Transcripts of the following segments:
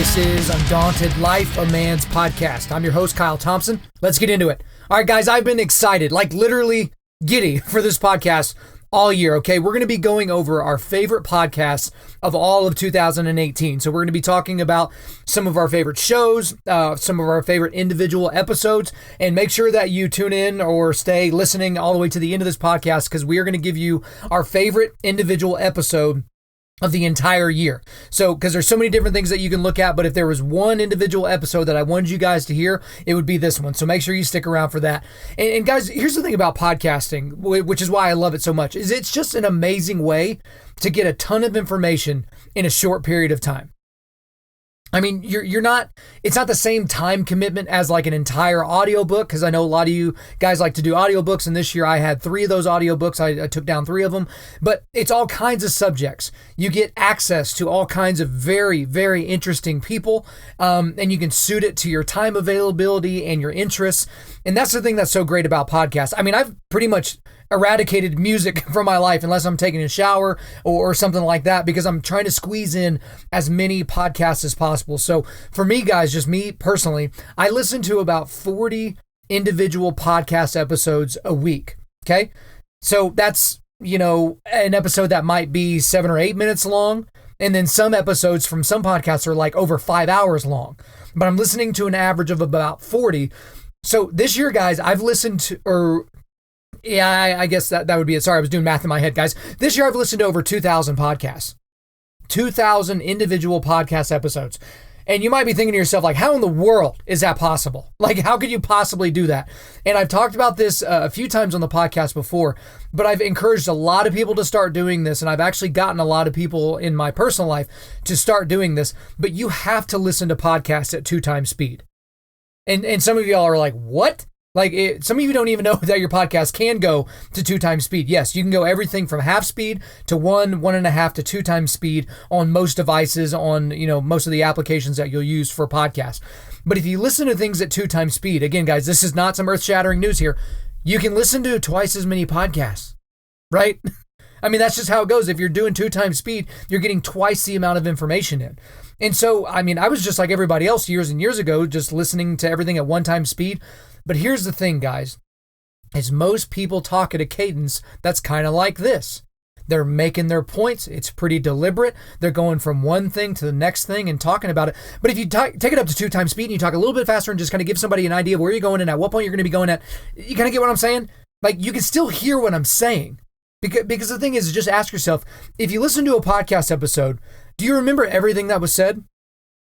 This is Undaunted.Life, a man's podcast. I'm your host, Kyle Thompson. Let's get into it. All right, guys, I've been excited, like literally giddy for this podcast all year, okay? We're going to be going over our favorite podcasts of all of 2018. So we're going to be talking about some of our favorite shows, some of our favorite individual episodes, and make sure that you tune in or stay listening all the way to the end of this podcast because we are going to give you our favorite individual episode of the entire year. So, because there's so many different things that you can look at, but if there was one individual episode that I wanted you guys to hear, it would be this one. So make sure you stick around for that. And guys, here's the thing about podcasting, which is why I love it so much, is it's just an amazing way to get a ton of information in a short period of time. I mean, it's not the same time commitment as like an entire audiobook, because I know a lot of you guys like to do audiobooks, and this year I had 3 of those audiobooks. I took down 3 of them, but it's all kinds of subjects. You get access to all kinds of very, very interesting people, and you can suit it to your time availability and your interests. And that's the thing that's so great about podcasts. I mean, I've pretty much eradicated music from my life unless I'm taking a shower or something like that, because I'm trying to squeeze in as many podcasts as possible. So for me, guys, just me personally, I listen to about 40 individual podcast episodes a week. Okay. So that's, an episode that might be 7 or 8 minutes long. And then some episodes from some podcasts are like over 5 hours long, but I'm listening to an average of about 40. So this year, guys, I've listened to, I guess that would be it. Sorry, I was doing math in my head, guys. This year I've listened to over 2,000 podcasts, 2,000 individual podcast episodes. And you might be thinking to yourself, like, how in the world is that possible? Like, how could you possibly do that? And I've talked about this a few times on the podcast before, but I've encouraged a lot of people to start doing this. And I've actually gotten a lot of people in my personal life to start doing this, but you have to listen to podcasts at 2 times speed. And some of y'all are like, what? Like, some of you don't even know that your podcast can go to 2 times speed. Yes, you can go everything from half speed to 1.5 to 2 times speed on most devices, on, most of the applications that you'll use for podcasts. But if you listen to things at 2 times speed, again, guys, this is not some earth-shattering news here. You can listen to twice as many podcasts, right? I mean, that's just how it goes. If you're doing 2 times speed, you're getting twice the amount of information in. And so, I mean, I was just like everybody else years and years ago, just listening to everything at 1 time speed. But here's the thing, guys, is most people talk at a cadence that's kind of like this. They're making their points. It's pretty deliberate. They're going from one thing to the next thing and talking about it. But if you take it up to 2 times speed and you talk a little bit faster and just kind of give somebody an idea of where you're going and at what point you're going to be going at, you kind of get what I'm saying? Like, you can still hear what I'm saying. Because the thing is, just ask yourself, if you listen to a podcast episode, do you remember everything that was said?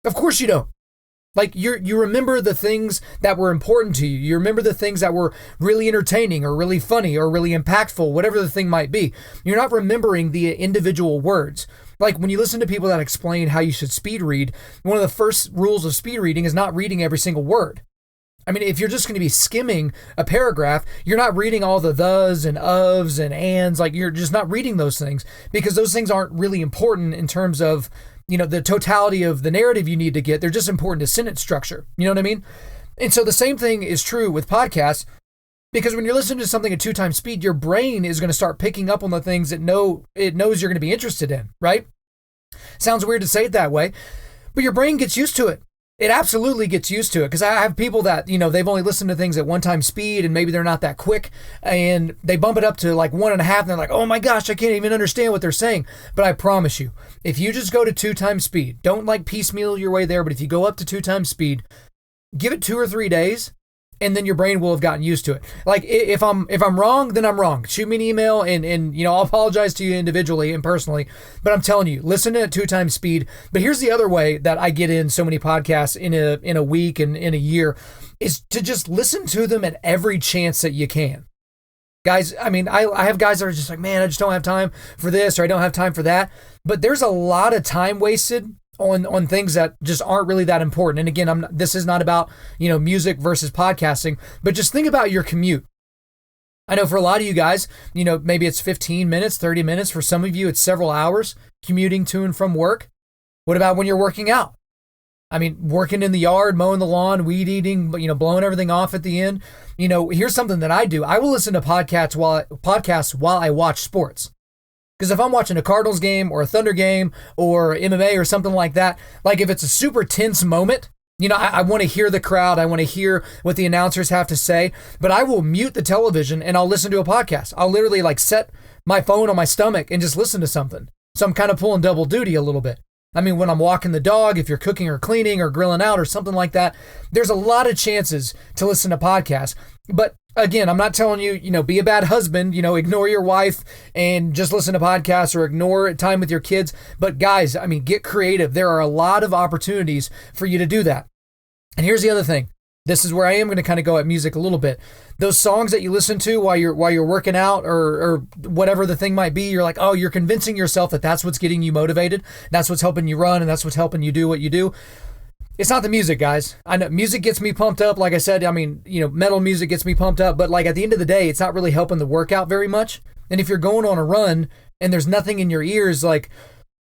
Of course you don't. Like, you remember the things that were important to you. You remember the things that were really entertaining or really funny or really impactful, whatever the thing might be. You're not remembering the individual words. Like, when you listen to people that explain how you should speed read, one of the first rules of speed reading is not reading every single word. I mean, if you're just going to be skimming a paragraph, you're not reading all the thes and ofs and ands. Like, you're just not reading those things because those things aren't really important in terms of, the totality of the narrative you need to get. They're just important to sentence structure. You know what I mean? And so the same thing is true with podcasts, because when you're listening to something at 2 times speed, your brain is going to start picking up on the things that it knows you're going to be interested in, right? Sounds weird to say it that way, but your brain gets used to it. It absolutely gets used to it, because I have people that, they've only listened to things at 1 time speed and maybe they're not that quick, and they bump it up to like 1.5 and they're like, oh my gosh, I can't even understand what they're saying. But I promise you, if you just go to 2 times speed, don't like piecemeal your way there, but if you go up to 2 times speed, give it 2 or 3 days, and then your brain will have gotten used to it. Like, if I'm wrong, then I'm wrong. Shoot me an email and I'll apologize to you individually and personally. But I'm telling you, listen to it 2 times speed. But here's the other way that I get in so many podcasts in a week and in a year, is to just listen to them at every chance that you can. Guys, I mean, I have guys that are just like, man, I just don't have time for this, or I don't have time for that. But there's a lot of time wasted on things that just aren't really that important. And again, this is not about, music versus podcasting, but just think about your commute. I know for a lot of you guys, maybe it's 15 minutes, 30 minutes. For some of you, it's several hours commuting to and from work. What about when you're working out? I mean, working in the yard, mowing the lawn, weed eating, blowing everything off at the end. Here's something that I do. I will listen to podcasts while I watch sports. Because if I'm watching a Cardinals game or a Thunder game or MMA or something like that, like if it's a super tense moment, I want to hear the crowd. I want to hear what the announcers have to say, but I will mute the television and I'll listen to a podcast. I'll literally like set my phone on my stomach and just listen to something. So I'm kind of pulling double duty a little bit. I mean, when I'm walking the dog, if you're cooking or cleaning or grilling out or something like that, there's a lot of chances to listen to podcasts. But again, I'm not telling you, be a bad husband, ignore your wife and just listen to podcasts or ignore time with your kids. But guys, I mean, get creative. There are a lot of opportunities for you to do that. And here's the other thing. This is where I am going to kind of go at music a little bit. Those songs that you listen to while you're working out or whatever the thing might be, you're like, oh, you're convincing yourself that that's what's getting you motivated. That's what's helping you run and that's what's helping you do what you do. It's not the music, guys. I know music gets me pumped up. Like I said, I mean, metal music gets me pumped up, but like at the end of the day, it's not really helping the workout very much. And if you're going on a run and there's nothing in your ears, like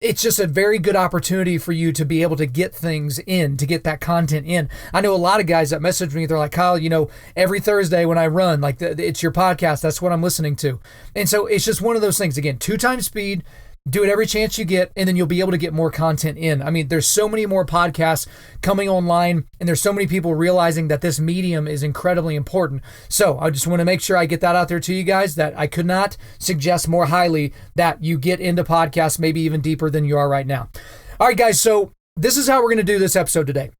it's just a very good opportunity for you to be able to get things in, to get that content in. I know a lot of guys that message me, they're like, Kyle, every Thursday when I run, like it's your podcast, that's what I'm listening to. And so it's just one of those things. Again, 2x speed, do it every chance you get, and then you'll be able to get more content in. I mean, there's so many more podcasts coming online, and there's so many people realizing that this medium is incredibly important. So I just want to make sure I get that out there to you guys, that I could not suggest more highly that you get into podcasts, maybe even deeper than you are right now. All right, guys, so this is how we're going to do this episode today.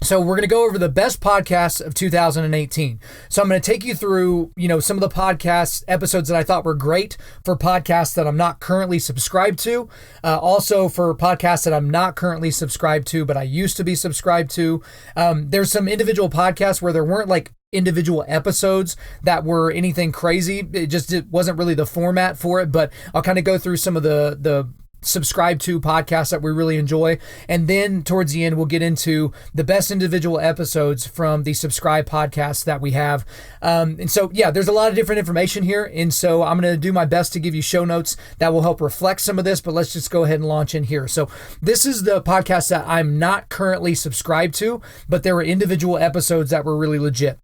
So we're going to go over the best podcasts of 2018. So I'm going to take you through, some of the podcast episodes that I thought were great for podcasts that I'm not currently subscribed to. Also for podcasts that I'm not currently subscribed to, but I used to be subscribed to. There's some individual podcasts where there weren't like individual episodes that were anything crazy. It wasn't really the format for it, but I'll kind of go through some of the subscribe to podcasts that we really enjoy. And then towards the end, we'll get into the best individual episodes from the subscribe podcasts that we have. And so, there's a lot of different information here. And so I'm going to do my best to give you show notes that will help reflect some of this, but let's just go ahead and launch in here. So this is the podcast that I'm not currently subscribed to, but there were individual episodes that were really legit.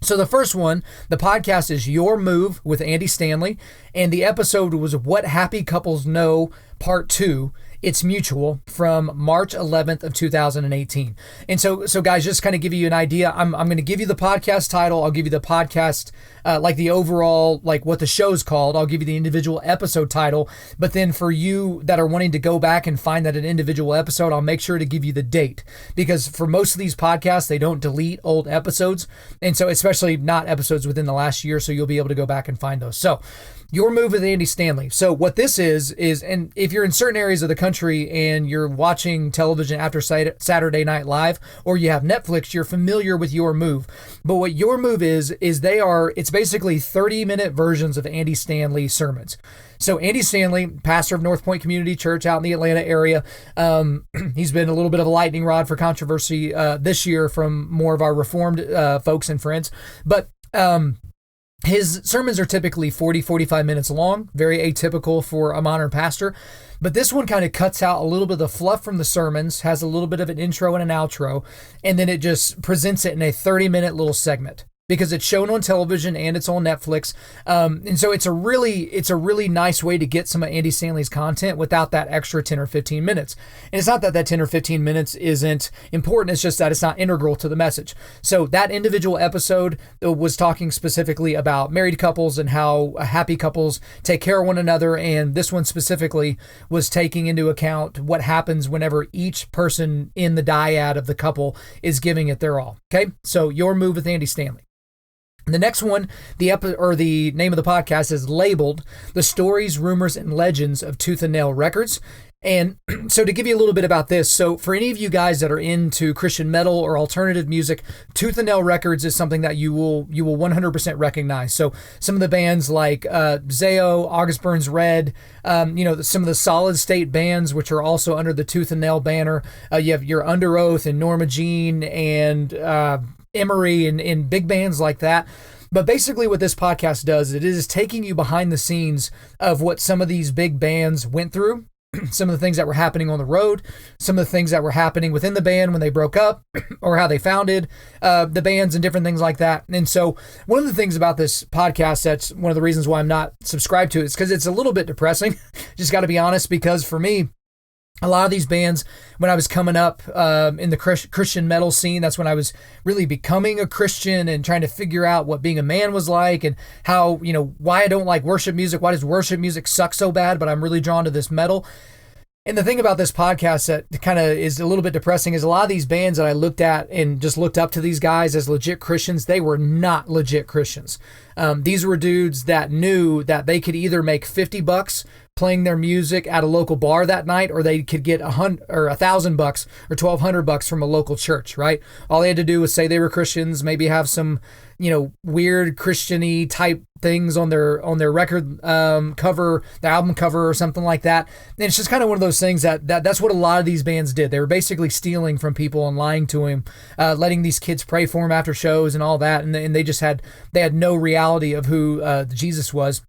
So the first one, the podcast is Your Move with Andy Stanley, and the episode was What Happy Couples Know, Part 2. It's Mutual, from March 11th of 2018. And so guys, just kind of give you an idea. I'm going to give you the podcast title. I'll give you the podcast, like the overall, like what the show's called. I'll give you the individual episode title. But then for you that are wanting to go back and find that an individual episode, I'll make sure to give you the date. Because for most of these podcasts, they don't delete old episodes. And so especially not episodes within the last year. So you'll be able to go back and find those. So Your Move with Andy Stanley. So what this is, and if you're in certain areas of the country and you're watching television after Saturday Night Live, or you have Netflix, you're familiar with Your Move. But what Your Move is it's basically 30-minute versions of Andy Stanley sermons. So Andy Stanley, pastor of North Point Community Church out in the Atlanta area, he's been a little bit of a lightning rod for controversy this year from more of our Reformed folks and friends. But his sermons are typically 45 minutes long, very atypical for a modern pastor. But this one kind of cuts out a little bit of the fluff from the sermons, has a little bit of an intro and an outro, and then it just presents it in a 30-minute little segment, because it's shown on television and it's on Netflix. And so it's a really nice way to get some of Andy Stanley's content without that extra 10 or 15 minutes. And it's not that 10 or 15 minutes isn't important. It's just that it's not integral to the message. So that individual episode was talking specifically about married couples and how happy couples take care of one another. And this one specifically was taking into account what happens whenever each person in the dyad of the couple is giving it their all. Okay. So Your Move with Andy Stanley. The next one, the name of the podcast is labeled The Stories, Rumors, and Legends of Tooth and Nail Records. And so to give you a little bit about this, so for any of you guys that are into Christian metal or alternative music, Tooth and Nail Records is something that you will 100% recognize. So some of the bands like Zao, August Burns Red, some of the solid state bands, which are also under the Tooth and Nail banner. You have your Under Oath and Norma Jean and Emery and big bands like that. But basically what this podcast does, it is taking you behind the scenes of what some of these big bands went through some of the things that were happening on the road, some of the things that were happening within the band when they broke up, or how they founded the bands and different things like that. And so one of the things about this podcast, that's one of the reasons why I'm not subscribed to it, is because it's a little bit depressing. Just got to be honest, because for me, a lot of these bands, when I was coming up in the Christian metal scene, that's when I was really becoming a Christian and trying to figure out what being a man was like, and how, why I don't like worship music. Why does worship music suck so bad, but I'm really drawn to this metal? And the thing about this podcast that kind of is a little bit depressing is a lot of these bands that I looked at and just looked up to these guys as legit Christians, they were not legit Christians. These were dudes that knew that they could either make $50 playing their music at a local bar that night, or they could get $1,000 or $1,200 from a local church, right? All they had to do was say they were Christians, maybe have some, weird Christian-y type things on their record cover, the album cover or something like that. And it's just kind of one of those things that's what a lot of these bands did. They were basically stealing from people and lying to them, letting these kids pray for them after shows and all that. And they just had no reality of who Jesus was.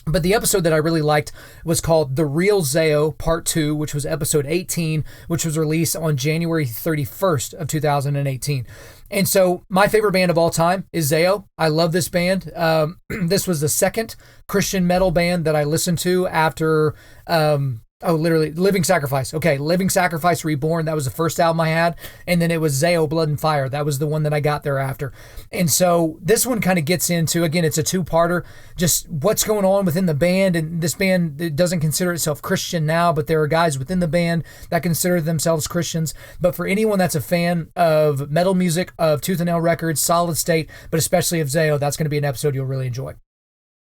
But the episode that I really liked was called The Real Zao Part 2, which was episode 18, which was released on January 31st of 2018. And so my favorite band of all time is Zao. I love this band. This was the second Christian metal band that I listened to after... literally, Living Sacrifice. Okay, Living Sacrifice Reborn, that was the first album I had. And then it was Zao, Blood and Fire. That was the one that I got thereafter. And so this one kind of gets into, again, it's a two-parter, just what's going on within the band. And this band, it doesn't consider itself Christian now, but there are guys within the band that consider themselves Christians. But for anyone that's a fan of metal music, of Tooth and Nail Records, Solid State, but especially of Zao, that's going to be an episode you'll really enjoy.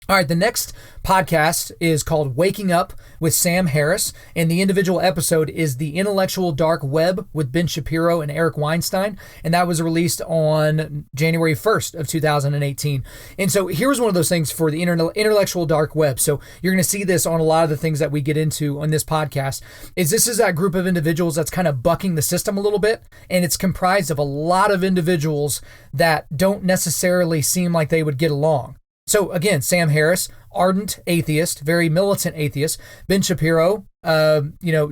All right, the next podcast is called Waking Up with Sam Harris, and the individual episode is The Intellectual Dark Web with Ben Shapiro and Eric Weinstein, and that was released on January 1st of 2018. And so here's one of those things for the intellectual dark web. So you're going to see this on a lot of the things that we get into on this podcast, this is that group of individuals that's kind of bucking the system a little bit, and it's comprised of a lot of individuals that don't necessarily seem like they would get along. So again, Sam Harris, ardent atheist, very militant atheist. Ben Shapiro,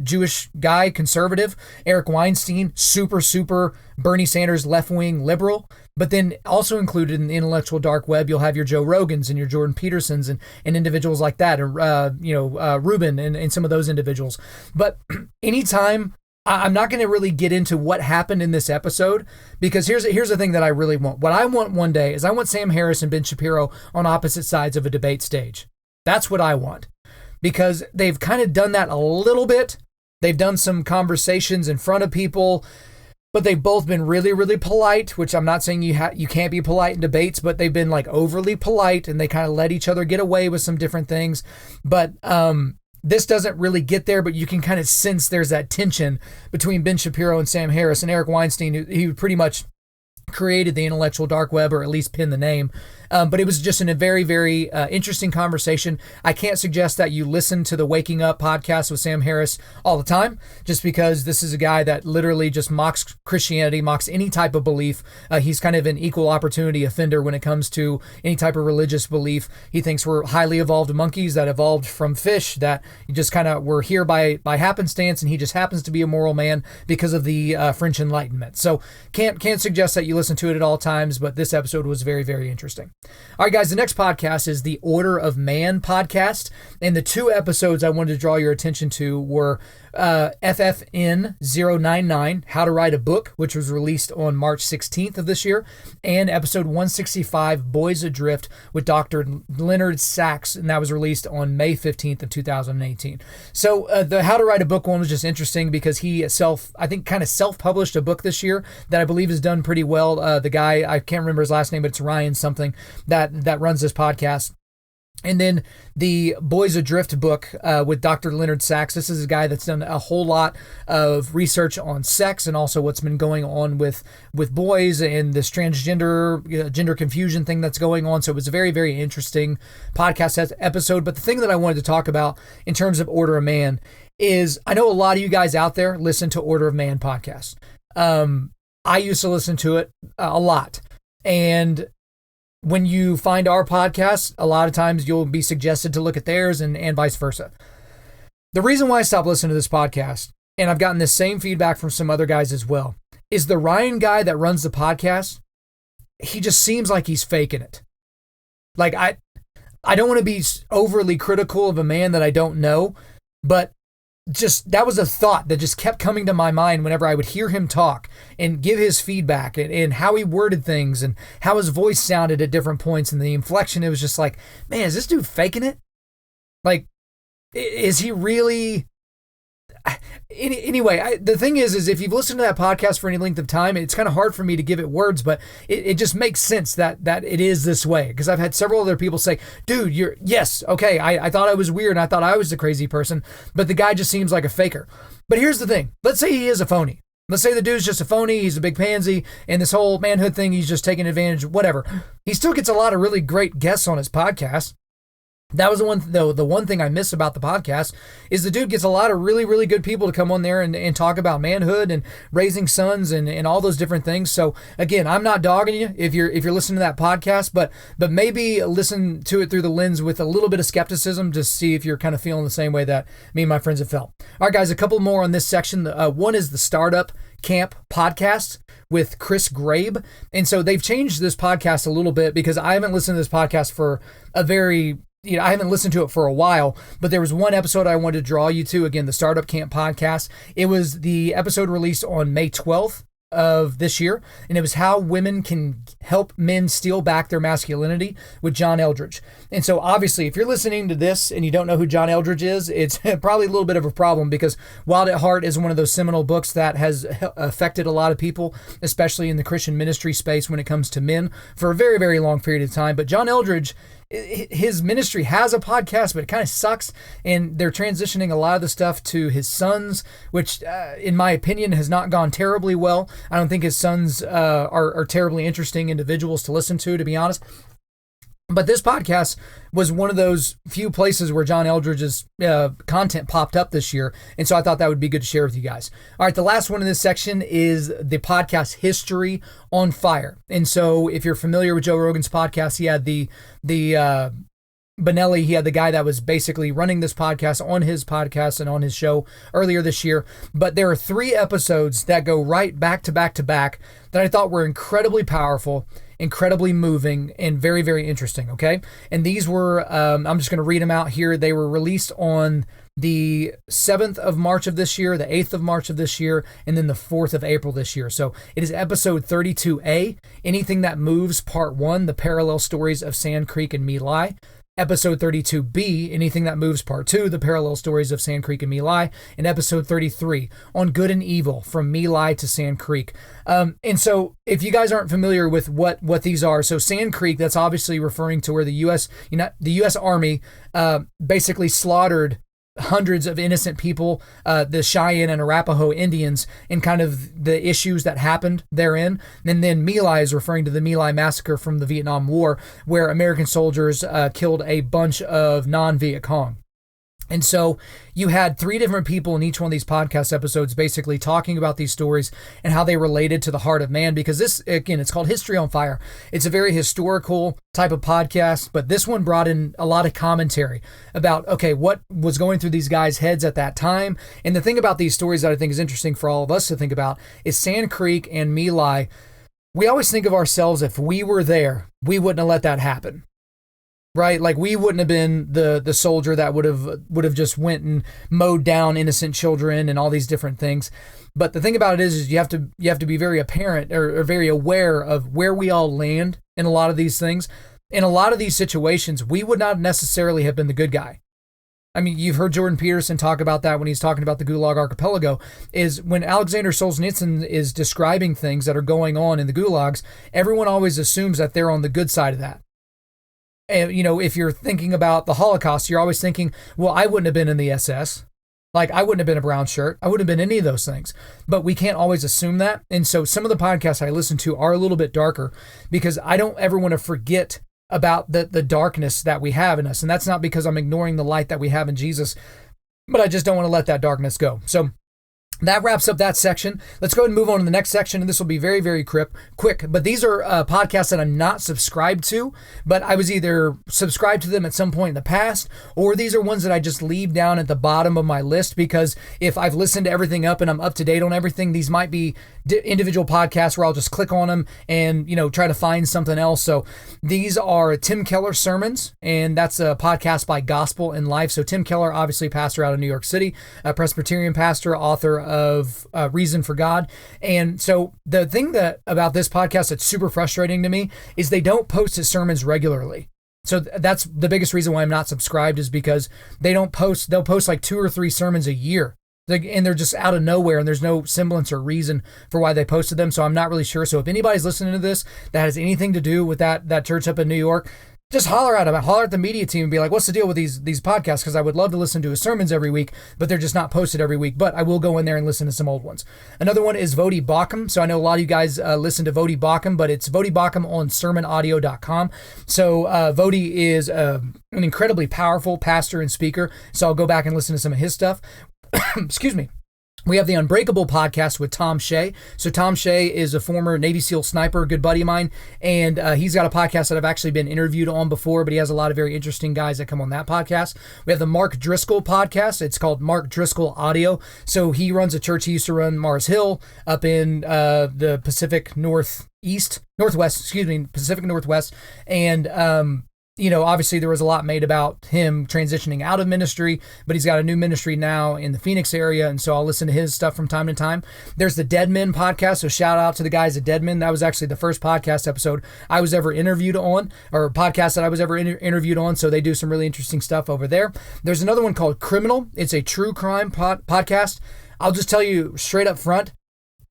Jewish guy, conservative. Eric Weinstein, super Bernie Sanders left-wing liberal. But then also included in the intellectual dark web, you'll have your Joe Rogans and your Jordan Petersons and individuals like that, Rubin and some of those individuals. But anytime... I'm not going to really get into what happened in this episode, because here's the thing that I really want. What I want one day is I want Sam Harris and Ben Shapiro on opposite sides of a debate stage. That's what I want, because they've kind of done that a little bit. They've done some conversations in front of people, but they've both been really, really polite, which I'm not saying you can't be polite in debates, but they've been like overly polite, and they kind of let each other get away with some different things. But this doesn't really get there, but you can kind of sense there's that tension between Ben Shapiro and Sam Harris, and Eric Weinstein, he pretty much created the intellectual dark web, or at least pinned the name. But it was just a very, very interesting conversation. I can't suggest that you listen to the Waking Up podcast with Sam Harris all the time, just because this is a guy that literally just mocks Christianity, mocks any type of belief. He's kind of an equal opportunity offender when it comes to any type of religious belief. He thinks we're highly evolved monkeys that evolved from fish, that just kind of were here by happenstance, and he just happens to be a moral man because of the French Enlightenment. So can't suggest that you listen to it at all times, but this episode was very, very interesting. All right, guys, the next podcast is the Order of Man podcast, and the two episodes I wanted to draw your attention to were FFN 099, How to Write a Book, which was released on March 16th of this year, and episode 165, Boys Adrift, with Dr. Leonard Sachs, and that was released on May 15th of 2018. So the How to Write a Book one was just interesting because he kind of self-published a book this year that I believe has done pretty well. The guy, I can't remember his last name, but it's Ryan something that runs this podcast. And then the Boys Adrift book with Dr. Leonard Sachs. This is a guy that's done a whole lot of research on sex and also what's been going on with boys and this transgender gender confusion thing that's going on. So it was a very, very interesting podcast episode. But the thing that I wanted to talk about in terms of Order of Man is I know a lot of you guys out there listen to Order of Man podcast. I used to listen to it a lot. And when you find our podcast, a lot of times you'll be suggested to look at theirs and vice versa. The reason why I stopped listening to this podcast, and I've gotten the same feedback from some other guys as well, is the Ryan guy that runs the podcast, he just seems like he's faking it. Like, I don't want to be overly critical of a man that I don't know, but just that was a thought that just kept coming to my mind whenever I would hear him talk and give his feedback and how he worded things and how his voice sounded at different points and the inflection. It was just like, man, is this dude faking it? Like, is he really? Anyway, the thing is if you've listened to that podcast for any length of time, it's kind of hard for me to give it words, but it just makes sense that it is this way. Because I've had several other people say, dude, I thought I was weird and I thought I was the crazy person, but the guy just seems like a faker. But here's the thing. Let's say he is a phony. Let's say the dude's just a phony, he's a big pansy, and this whole manhood thing, he's just taking advantage, whatever. He still gets a lot of really great guests on his podcast. That was the one thing I miss about the podcast is the dude gets a lot of really, really good people to come on there and talk about manhood and raising sons and all those different things. So again, I'm not dogging you if you're listening to that podcast, but maybe listen to it through the lens with a little bit of skepticism to see if you're kind of feeling the same way that me and my friends have felt. All right, guys, a couple more on this section. One is the Startup Camp podcast with Chris Grabe. And so they've changed this podcast a little bit because I haven't listened to this podcast for I haven't listened to it for a while, but there was one episode I wanted to draw you to. Again, the Startup Camp podcast. It was the episode released on May 12th of this year, and it was how women can help men steal back their masculinity with John Eldredge. And so obviously, if you're listening to this and you don't know who John Eldredge is, it's probably a little bit of a problem because Wild at Heart is one of those seminal books that has affected a lot of people, especially in the Christian ministry space when it comes to men for a very, very long period of time. But John Eldredge, his ministry has a podcast, but it kind of sucks. And they're transitioning a lot of the stuff to his sons, which in my opinion has not gone terribly well. I don't think his sons are terribly interesting individuals to listen to be honest. But this podcast was one of those few places where John Eldredge's content popped up this year. And so I thought that would be good to share with you guys. All right, the last one in this section is the podcast History on Fire. And so if you're familiar with Joe Rogan's podcast, he had the Benelli, he had the guy that was basically running this podcast on his podcast and on his show earlier this year. But there are 3 episodes that go right back to back to back that I thought were incredibly powerful, incredibly moving, and very, very interesting, okay? And these were, I'm just going to read them out here. They were released on the 7th of March of this year, the 8th of March of this year, and then the 4th of April this year. So it is episode 32A, Anything That Moves, Part 1, The Parallel Stories of Sand Creek and My Lai. Episode 32B, Anything That Moves, Part 2, The Parallel Stories of Sand Creek and My Lai, and episode 33, On Good and Evil, From My Lai to Sand Creek. And so if you guys aren't familiar with what these are, so Sand Creek, that's obviously referring to where the U.S. Army basically slaughtered hundreds of innocent people, the Cheyenne and Arapaho Indians, and kind of the issues that happened therein. And then My Lai is referring to the My Lai massacre from the Vietnam War, where American soldiers killed a bunch of non-Viet Cong. And so you had 3 different people in each one of these podcast episodes basically talking about these stories and how they related to the heart of man, because this, again, it's called History on Fire. It's a very historical type of podcast, but this one brought in a lot of commentary about, okay, what was going through these guys' heads at that time. And the thing about these stories that I think is interesting for all of us to think about is Sand Creek and My Lai. We always think of ourselves, if we were there, we wouldn't have let that happen. Right? Like we wouldn't have been the soldier that would have just went and mowed down innocent children and all these different things. But the thing about it is you have to be very apparent or very aware of where we all land in a lot of these things. In a lot of these situations, we would not necessarily have been the good guy. I mean, you've heard Jordan Peterson talk about that when he's talking about the Gulag Archipelago, is when Alexander Solzhenitsyn is describing things that are going on in the gulags, everyone always assumes that they're on the good side of that. And, if you're thinking about the Holocaust, you're always thinking, well, I wouldn't have been in the SS. Like, I wouldn't have been a brown shirt. I wouldn't have been any of those things. But we can't always assume that. And so some of the podcasts I listen to are a little bit darker because I don't ever want to forget about the darkness that we have in us. And that's not because I'm ignoring the light that we have in Jesus, but I just don't want to let that darkness go. So that wraps up that section. Let's go ahead and move on to the next section, and this will be very, very quick. But these are podcasts that I'm not subscribed to, but I was either subscribed to them at some point in the past, or these are ones that I just leave down at the bottom of my list, because if I've listened to everything up and I'm up to date on everything, these might be individual podcasts where I'll just click on them and, try to find something else. So these are Tim Keller sermons, and that's a podcast by Gospel in Life. So Tim Keller, obviously pastor out of New York City, a Presbyterian pastor, author of Reason for God. And so the thing about this podcast that's super frustrating to me is they don't post his sermons regularly. So that's the biggest reason why I'm not subscribed, is because they'll post like 2 or 3 sermons a year. And they're just out of nowhere, and there's no semblance or reason for why they posted them. So I'm not really sure. So if anybody's listening to this that has anything to do with that church up in New York, just holler at the media team and be like, what's the deal with these podcasts? Because I would love to listen to his sermons every week, but they're just not posted every week. But I will go in there and listen to some old ones. Another one is Vodi Bakum. So I know a lot of you guys listen to Vodi Bakum, but it's Vodi Bakum on sermonaudio.com. So Vodi is an incredibly powerful pastor and speaker. So I'll go back and listen to some of his stuff. Excuse me. We have the Unbreakable podcast with Tom Shea. So Tom Shea is a former Navy SEAL sniper, a good buddy of mine, and he's got a podcast that I've actually been interviewed on before, but he has a lot of very interesting guys that come on that podcast. We have the Mark Driscoll podcast. It's called Mark Driscoll Audio. So he runs a church. He used to run Mars Hill up in the Pacific Northwest, and obviously there was a lot made about him transitioning out of ministry, but he's got a new ministry now in the Phoenix area, and so I'll listen to his stuff from time to time. There's the Dead Men podcast, so shout out to the guys at Dead Men. That was actually the first podcast episode I was ever interviewed on, or podcast that I was ever interviewed on, so they do some really interesting stuff over there. There's another one called Criminal. It's a true crime podcast. I'll just tell you straight up front,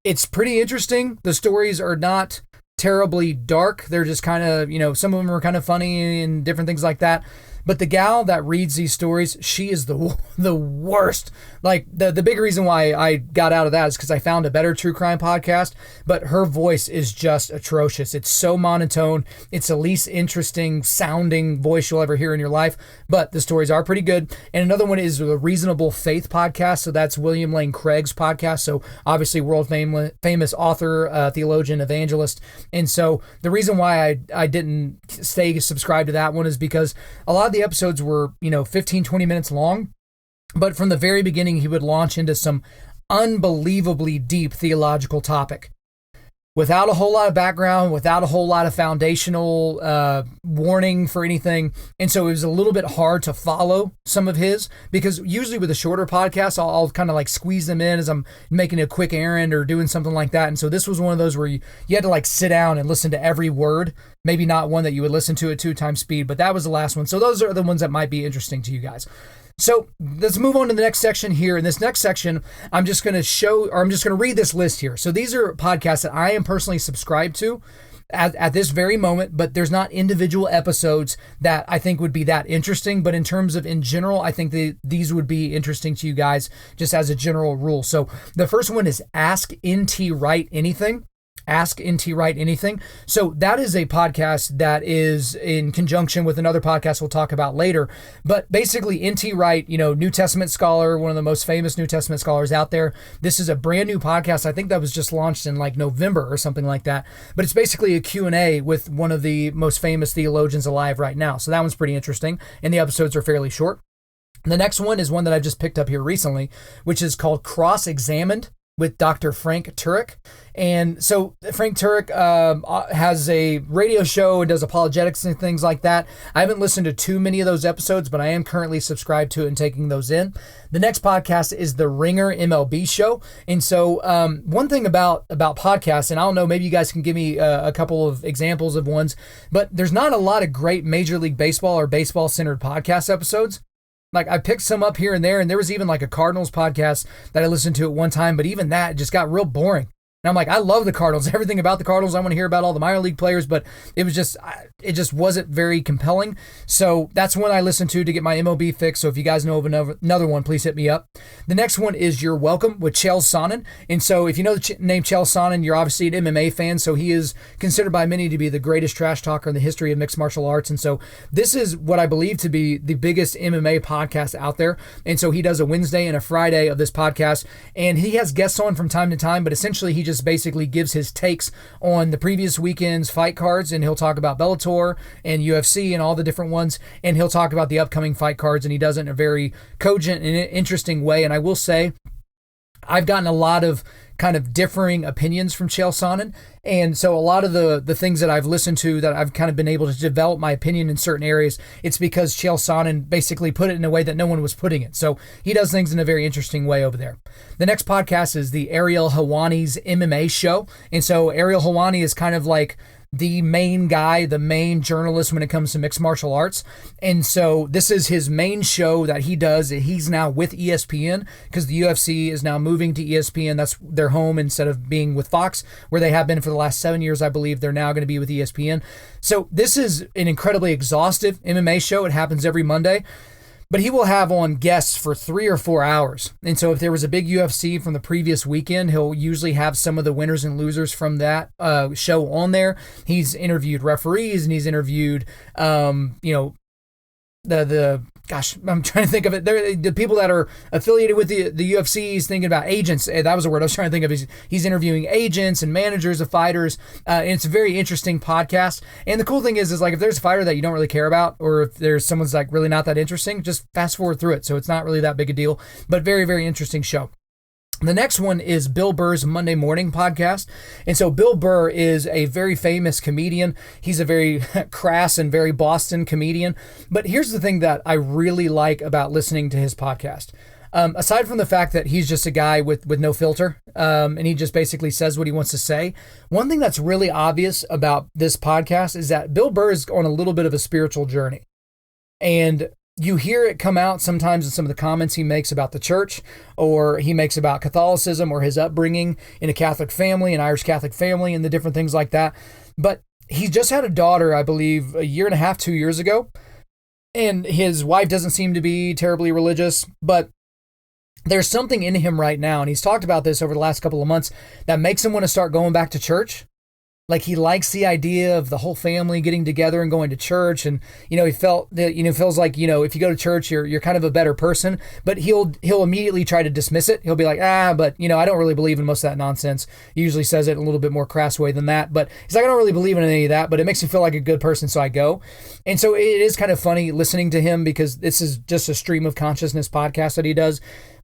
it's pretty interesting. The stories are not terribly dark. They're just kind of, some of them are kind of funny and different things like that. But the gal that reads these stories, she is the worst. Like the big reason why I got out of that is because I found a better true crime podcast, but her voice is just atrocious. It's so monotone. It's the least interesting sounding voice you'll ever hear in your life, but the stories are pretty good. And another one is the Reasonable Faith podcast. So that's William Lane Craig's podcast. So obviously world famous author, theologian, evangelist. And so the reason why I didn't stay subscribed to that one is because a lot of the episodes were, 15, 20 minutes long. But from the very beginning, he would launch into some unbelievably deep theological topic without a whole lot of background, without a whole lot of foundational warning for anything. And so it was a little bit hard to follow some of his, because usually with a shorter podcast, I'll kind of like squeeze them in as I'm making a quick errand or doing something like that. And so this was one of those where you had to like sit down and listen to every word, maybe not one that you would listen to at 2 times speed, but that was the last one. So those are the ones that might be interesting to you guys. So let's move on to the next section here. In this next section, I'm just going to read this list here. So these are podcasts that I am personally subscribed to at this very moment, but there's not individual episodes that I think would be that interesting. But in terms of in general, I think these would be interesting to you guys just as a general rule. So the first one is Ask NT Wright Anything. Ask NT Wright Anything. So that is a podcast that is in conjunction with another podcast we'll talk about later. But basically NT Wright, New Testament scholar, one of the most famous New Testament scholars out there. This is a brand new podcast. I think that was just launched in like November or something like that. But it's basically a Q&A with one of the most famous theologians alive right now. So that one's pretty interesting. And the episodes are fairly short. The next one is one that I've just picked up here recently, which is called Cross-Examined with Dr. Frank Turek. And so Frank Turek has a radio show and does apologetics and things like that. I haven't listened to too many of those episodes, but I am currently subscribed to it and taking those in. The next podcast is the Ringer MLB show. And so one thing about podcasts, and I don't know, maybe you guys can give me a couple of examples of ones, but there's not a lot of great Major League Baseball or baseball-centered podcast episodes. Like I picked some up here and there, and there was even like a Cardinals podcast that I listened to at one time, but even that just got real boring. And I'm like, I love the Cardinals, everything about the Cardinals. I want to hear about all the minor league players, but it was just, it just wasn't very compelling. So that's one I listened to get my MLB fix. So if you guys know of another one, please hit me up. The next one is You're Welcome with Chael Sonnen. And so if you know the name Chael Sonnen, you're obviously an MMA fan. So he is considered by many to be the greatest trash talker in the history of mixed martial arts. And so this is what I believe to be the biggest MMA podcast out there. And so he does a Wednesday and a Friday of this podcast. And he has guests on from time to time, but essentially he just basically gives his takes on the previous weekend's fight cards, and he'll talk about Bellator and UFC and all the different ones, and he'll talk about the upcoming fight cards, and he does it in a very cogent and interesting way. And I will say, I've gotten a lot of kind of differing opinions from Chael Sonnen. And so a lot of the things that I've listened to that I've kind of been able to develop my opinion in certain areas, it's because Chael Sonnen basically put it in a way that no one was putting it. So he does things in a very interesting way over there. The next podcast is the Ariel Helwani's MMA show. And so Ariel Helwani is kind of like the main guy, the main journalist when it comes to mixed martial arts. And so this is his main show that he does. He's now with ESPN because the UFC is now moving to ESPN. That's their home instead of being with Fox, where they have been for the last 7 years, I believe. They're now going to be with ESPN. So this is an incredibly exhaustive MMA show. It happens every Monday. But he will have on guests for 3 or 4 hours. And so if there was a big UFC from the previous weekend, he'll usually have some of the winners and losers from that show on there. He's interviewed referees, and he's interviewed, gosh, I'm trying to think of it. They're the people that are affiliated with the UFC. He's thinking about agents. That was a word I was trying to think of. He's interviewing agents and managers of fighters. And it's a very interesting podcast. And the cool thing is like if there's a fighter that you don't really care about, or if there's someone's like really not that interesting, just fast forward through it. So it's not really that big a deal, but very, very interesting show. The next one is Bill Burr's Monday Morning Podcast. And so Bill Burr is a very famous comedian. He's a very crass and very Boston comedian. But here's the thing that I really like about listening to his podcast. Aside from the fact that he's just a guy with no filter, and he just basically says what he wants to say, one thing that's really obvious about this podcast is that Bill Burr is on a little bit of a spiritual journey. And you hear it come out sometimes in some of the comments he makes about the church, or he makes about Catholicism or his upbringing in a Catholic family, an Irish Catholic family, and the different things like that. But he just had a daughter, I believe, 1.5 years, 2 years ago. And his wife doesn't seem to be terribly religious, but there's something in him right now, and he's talked about this over the last couple of months, that makes him want to start going back to church. Like he likes the idea of the whole family getting together and going to church. And, he felt that, feels like, if you go to church, you're kind of a better person, but he'll immediately try to dismiss it. He'll be like, but I don't really believe in most of that nonsense. He usually says it in a little bit more crass way than that, but he's like, I don't really believe in any of that, but it makes me feel like a good person. So I go. And so it is kind of funny listening to him because this is just a stream of consciousness podcast that he does.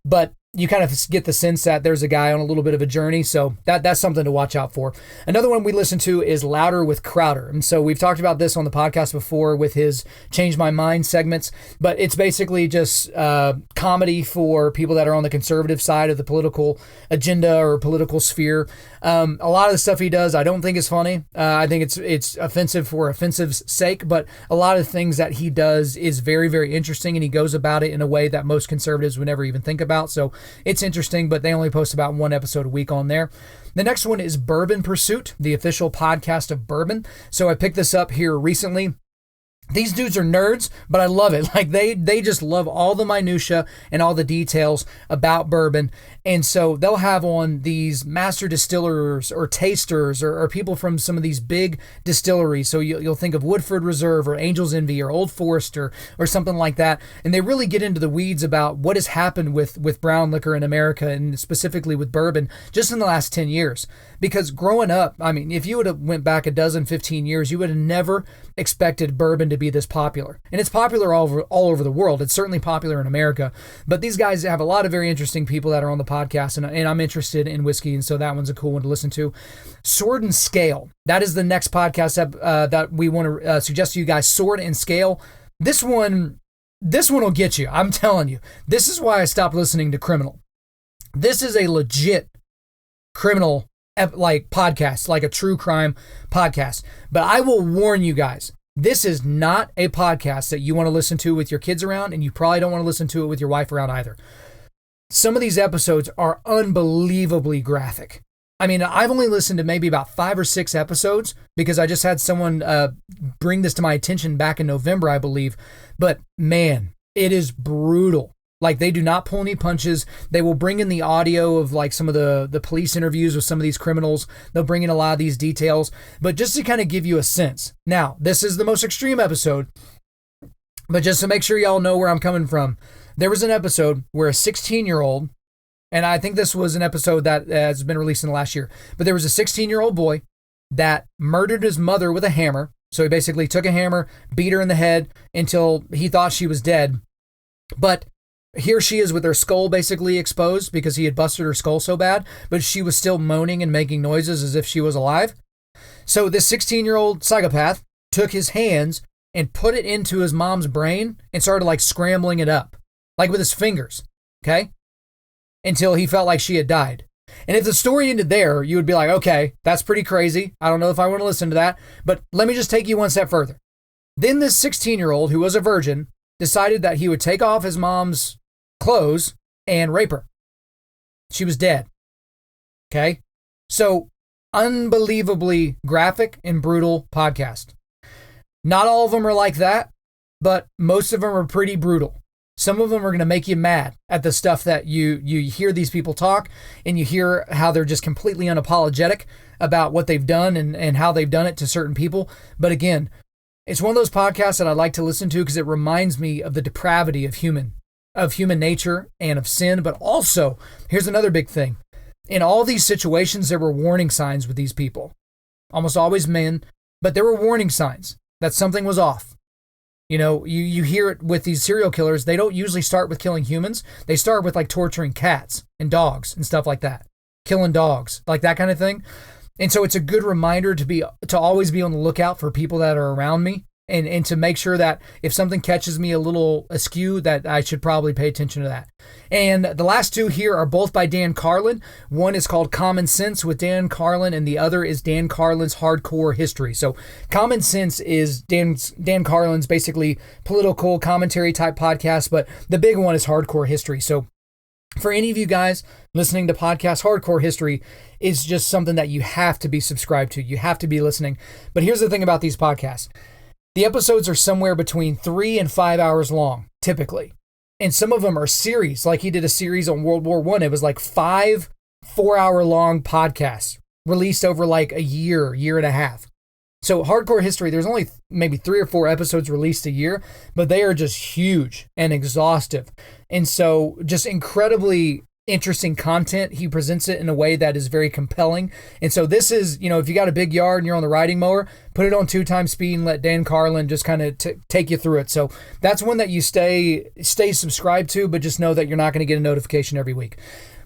But you kind of get the sense that there's a guy on a little bit of a journey. So that's something to watch out for. Another one we listen to is Louder with Crowder. And so we've talked about this on the podcast before with his Change My Mind segments, but it's basically just comedy for people that are on the conservative side of the political agenda or political sphere. A lot of the stuff he does, I don't think is funny. I think it's offensive for offensive's sake, but a lot of things that he does is very, very interesting, and he goes about it in a way that most conservatives would never even think about. So it's interesting, but they only post about 1 episode a week on there. The next one is Bourbon Pursuit, the official podcast of Bourbon. So I picked this up here recently. These dudes are nerds, but I love it. Like they just love all the minutia and all the details about bourbon. And so they'll have on these master distillers or tasters or people from some of these big distilleries. So you'll think of Woodford Reserve or Angel's Envy or Old Forester or something like that. And they really get into the weeds about what has happened with brown liquor in America, and specifically with bourbon, just in the last 10 years. Because growing up, I mean, if you would have went back 15 years, you would have never expected bourbon to be this popular. And it's popular all over the world. It's certainly popular in America. But these guys have a lot of very interesting people that are on the podcast, and I'm interested in whiskey, and so that one's a cool one to listen to. Sword and Scale. That is the next podcast that we want to suggest to you guys. Sword and Scale. This one will get you. I'm telling you. This is why I stopped listening to Criminal. This is a legit criminal podcast, like a true crime podcast. But I will warn you guys, this is not a podcast that you want to listen to with your kids around, and you probably don't want to listen to it with your wife around either. Some of these episodes are unbelievably graphic. I mean, I've only listened to maybe about 5 or 6 episodes because I just had someone bring this to my attention back in November, I believe. But man, it is brutal. Like, they do not pull any punches. They will bring in the audio of like some of the police interviews with some of these criminals. They'll bring in a lot of these details, but just to kind of give you a sense. Now, this is the most extreme episode, but just to make sure y'all know where I'm coming from, there was an episode where a 16-year-old, and I think this was an episode that has been released in the last year, but there was a 16-year-old boy that murdered his mother with a hammer. So he basically took a hammer, beat her in the head until he thought she was dead. But here she is with her skull basically exposed because he had busted her skull so bad, but she was still moaning and making noises as if she was alive. So this 16-year-old psychopath took his hands and put it into his mom's brain and started like scrambling it up, like with his fingers, okay? Until he felt like she had died. And if the story ended there, you would be like, okay, that's pretty crazy. I don't know if I want to listen to that, but let me just take you one step further. Then this 16-year-old who was a virgin decided that he would take off his mom's clothes and rape her. She was dead. Okay? So, unbelievably graphic and brutal podcast. Not all of them are like that, but most of them are pretty brutal. Some of them are going to make you mad at the stuff that you hear these people talk, and you hear how they're just completely unapologetic about what they've done and how they've done it to certain people. But again, it's one of those podcasts that I like to listen to because it reminds me of the depravity of human nature and of sin. But also, here's another big thing. In all these situations, there were warning signs with these people. Almost always men, but there were warning signs that something was off. You know, you hear it with these serial killers. They don't usually start with killing humans. They start with like torturing cats and dogs and stuff like that. Killing dogs, like that kind of thing. And so it's a good reminder to always be on the lookout for people that are around me. And to make sure that if something catches me a little askew, that I should probably pay attention to that. And the last two here are both by Dan Carlin. One is called Common Sense with Dan Carlin, and the other is Dan Carlin's Hardcore History. So Common Sense is Dan Carlin's basically political commentary type podcast, but the big one is Hardcore History. So for any of you guys listening to podcast, Hardcore History is just something that you have to be subscribed to. You have to be listening. But here's the thing about these podcasts. The episodes are somewhere between 3 and 5 hours long, typically. And some of them are series. Like he did a series on World War I. It was like 5 4-hour-long podcasts released over like a year and a half. So Hardcore History, there's only maybe 3 or 4 episodes released a year, but they are just huge and exhaustive. And so just incredibly interesting content. He presents it in a way that is very compelling. And so this is, you know, if you got a big yard and you're on the riding mower, put it on 2x speed and let Dan Carlin just kind of take you through it. So that's one that you stay subscribed to, but just know that you're not going to get a notification every week.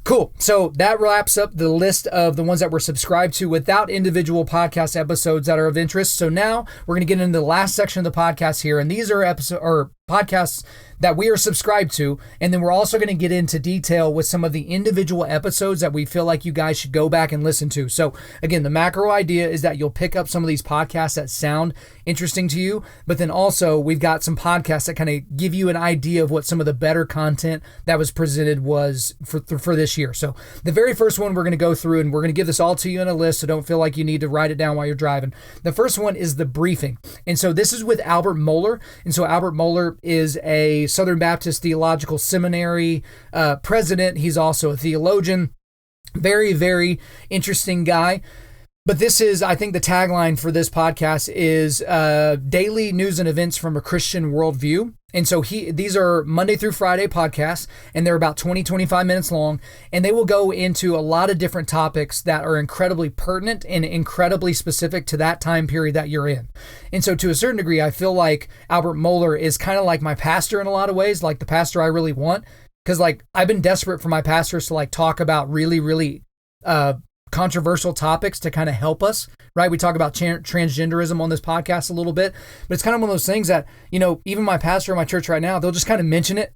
Cool. So that wraps up the list of the ones that we're subscribed to without individual podcast episodes that are of interest. So now we're going to get into the last section of the podcast here. And these are podcasts that we are subscribed to. And then we're also going to get into detail with some of the individual episodes that we feel like you guys should go back and listen to. So again, the macro idea is that you'll pick up some of these podcasts that sound interesting to you, but then also we've got some podcasts that kind of give you an idea of what some of the better content that was presented was for this year. So the very first one we're going to go through, and we're going to give this all to you in a list, so don't feel like you need to write it down while you're driving. The first one is The Briefing. And so this is with Albert Mohler. And so Albert Mohler is a Southern Baptist Theological Seminary president. He's also a theologian. Very, very interesting guy. But this is, I think the tagline for this podcast is daily news and events from a Christian worldview. And so these are Monday through Friday podcasts, and they're about 20-25 minutes long, and they will go into a lot of different topics that are incredibly pertinent and incredibly specific to that time period that you're in. And so to a certain degree, I feel like Albert Mohler is kind of like my pastor in a lot of ways, like the pastor I really want, because like I've been desperate for my pastors to like talk about really, really controversial topics to kind of help us, right? We talk about transgenderism on this podcast a little bit, but it's kind of one of those things that, you know, even my pastor in my church right now, they'll just kind of mention it.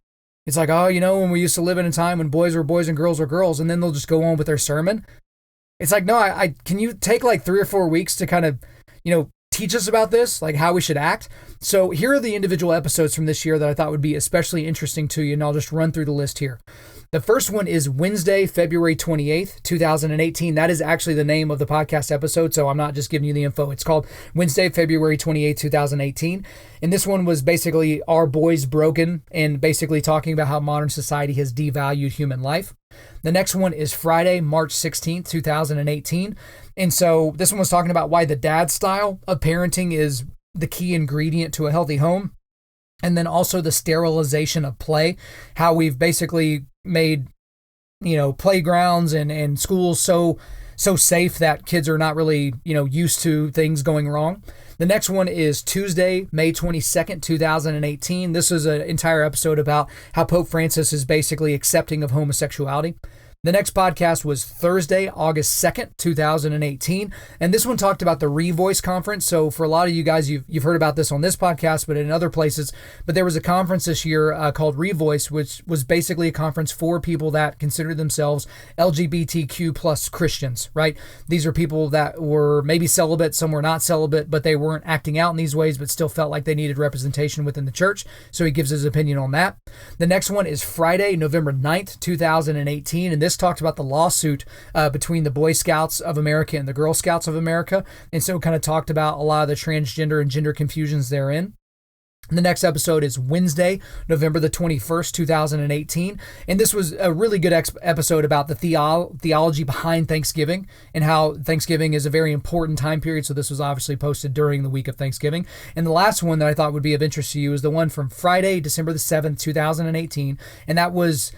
It's like, oh, you know, when we used to live in a time when boys were boys and girls were girls, and then they'll just go on with their sermon. It's like, no, I can you take like 3 or 4 weeks to kind of, you know, teach us about this, like how we should act? So here are the individual episodes from this year that I thought would be especially interesting to you, and I'll just run through the list here. The first one is Wednesday, February 28th, 2018. That is actually the name of the podcast episode, so I'm not just giving you the info. It's called Wednesday, February 28th, 2018. And this one was basically Are Boys Broken? And basically talking about how modern society has devalued human life. The next one is Friday, March 16th, 2018. And so this one was talking about why the dad style of parenting is the key ingredient to a healthy home. And then also the sterilization of play, how we've basically made, playgrounds and schools so safe that kids are not really, used to things going wrong. The next one is Tuesday, May 22nd, 2018. This is an entire episode about how Pope Francis is basically accepting of homosexuality. The next podcast was Thursday, August 2nd, 2018. And this one talked about the Revoice conference. So for a lot of you guys, you've heard about this on this podcast, but in other places. But there was a conference this year called Revoice, which was basically a conference for people that consider themselves LGBTQ plus Christians, right? These are people that were maybe celibate, some were not celibate, but they weren't acting out in these ways, but still felt like they needed representation within the church. So he gives his opinion on that. The next one is Friday, November 9th, 2018. And this talked about the lawsuit between the Boy Scouts of America and the Girl Scouts of America. And so kind of talked about a lot of the transgender and gender confusions therein. The next episode is Wednesday, November the 21st, 2018. And this was a really good episode about the theology behind Thanksgiving and how Thanksgiving is a very important time period. So this was obviously posted during the week of Thanksgiving. And the last one that I thought would be of interest to you is the one from Friday, December the 7th, 2018. And that was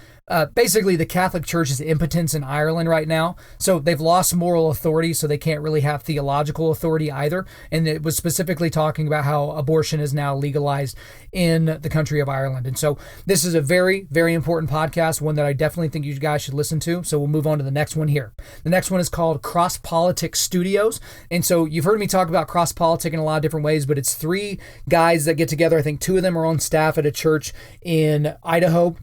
basically the Catholic Church's impotence in Ireland right now. So they've lost moral authority, so they can't really have theological authority either. And it was specifically talking about how abortion is now legalized in the country of Ireland. And so this is a very, very important podcast, one that I definitely think you guys should listen to. So we'll move on to the next one here. The next one is called CrossPolitic Studios. And so you've heard me talk about CrossPolitic in a lot of different ways, but it's three guys that get together. I think two of them are on staff at a church in Idaho.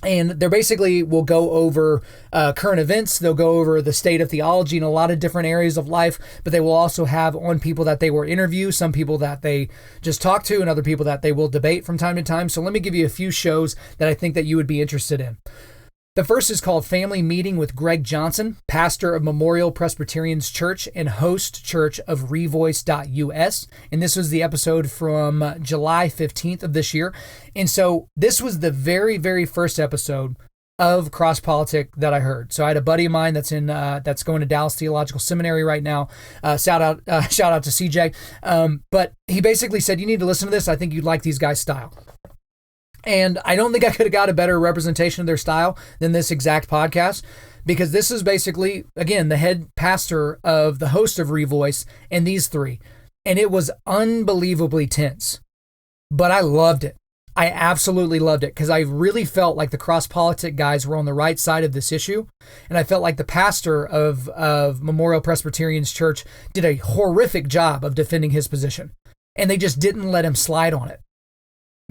And they basically will go over current events. They'll go over the state of theology in a lot of different areas of life, but they will also have on people that they will interview, some people that they just talk to, and other people that they will debate from time to time. So let me give you a few shows that I think that you would be interested in. The first is called Family Meeting with Greg Johnson, pastor of Memorial Presbyterians Church and host church of Revoice.us. And this was the episode from July 15th of this year. And so this was the very, very first episode of CrossPolitic that I heard. So I had a buddy of mine that's going to Dallas Theological Seminary right now. Shout out to CJ. But he basically said, you need to listen to this. I think you'd like these guys' style. And I don't think I could have got a better representation of their style than this exact podcast, because this is basically, again, the head pastor of the host of Revoice and these three. And it was unbelievably tense, but I loved it. I absolutely loved it because I really felt like the CrossPolitic guys were on the right side of this issue. And I felt like the pastor of Memorial Presbyterians Church did a horrific job of defending his position. And they just didn't let him slide on it.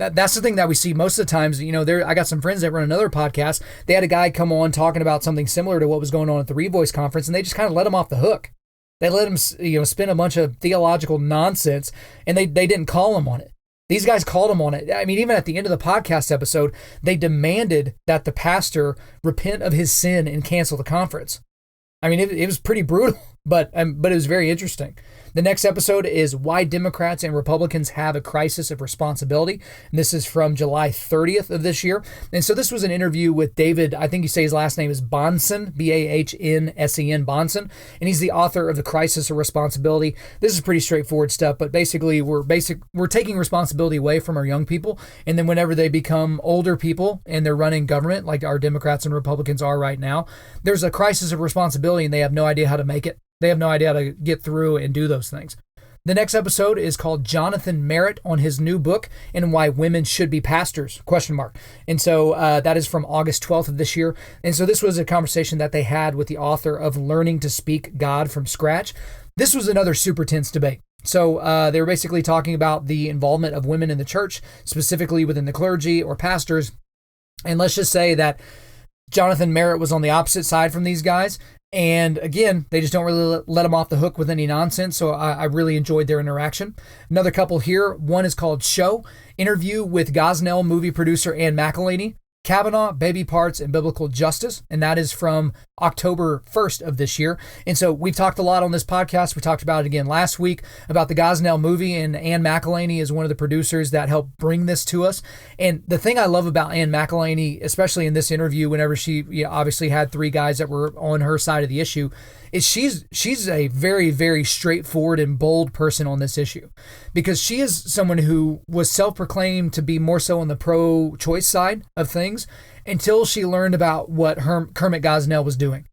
That's the thing that we see most of the times. I got some friends that run another podcast. They had a guy come on talking about something similar to what was going on at the Revoice conference, and they just kind of let him off the hook. They let him, spin a bunch of theological nonsense, and they didn't call him on it. These guys called him on it. I mean, even at the end of the podcast episode, they demanded that the pastor repent of his sin and cancel the conference. I mean, it was pretty brutal, but it was very interesting. The next episode is Why Democrats and Republicans Have a Crisis of Responsibility. And this is from July 30th of this year. And so this was an interview with David, I think you say his last name is Bahnsen, Bahnsen, Bahnsen. And he's the author of The Crisis of Responsibility. This is pretty straightforward stuff, but basically we're taking responsibility away from our young people. And then whenever they become older people and they're running government, like our Democrats and Republicans are right now, there's a crisis of responsibility and they have no idea how to make it. They have no idea how to get through and do those things. The next episode is called Jonathan Merritt on his new book and Why Women Should Be Pastors, ? And so that is from August 12th of this year. And so this was a conversation that they had with the author of Learning to Speak God from Scratch. This was another super tense debate. So they were basically talking about the involvement of women in the church, specifically within the clergy or pastors. And let's just say that Jonathan Merritt was on the opposite side from these guys. And again, they just don't really let him off the hook with any nonsense. So I really enjoyed their interaction. Another couple here. One is called Show, interview with Gosnell movie producer Ann McElhaney, Kavanaugh, Baby Parts, and Biblical Justice. And that is from October 1st of this year. And so we've talked a lot on this podcast. We talked about it again last week about the Gosnell movie, and Ann McElhaney is one of the producers that helped bring this to us. And the thing I love about Ann McElhaney, especially in this interview, whenever she obviously had three guys that were on her side of the issue, is she's a very, very straightforward and bold person on this issue, because she is someone who was self-proclaimed to be more so on the pro-choice side of things until she learned about what Kermit Gosnell was doing.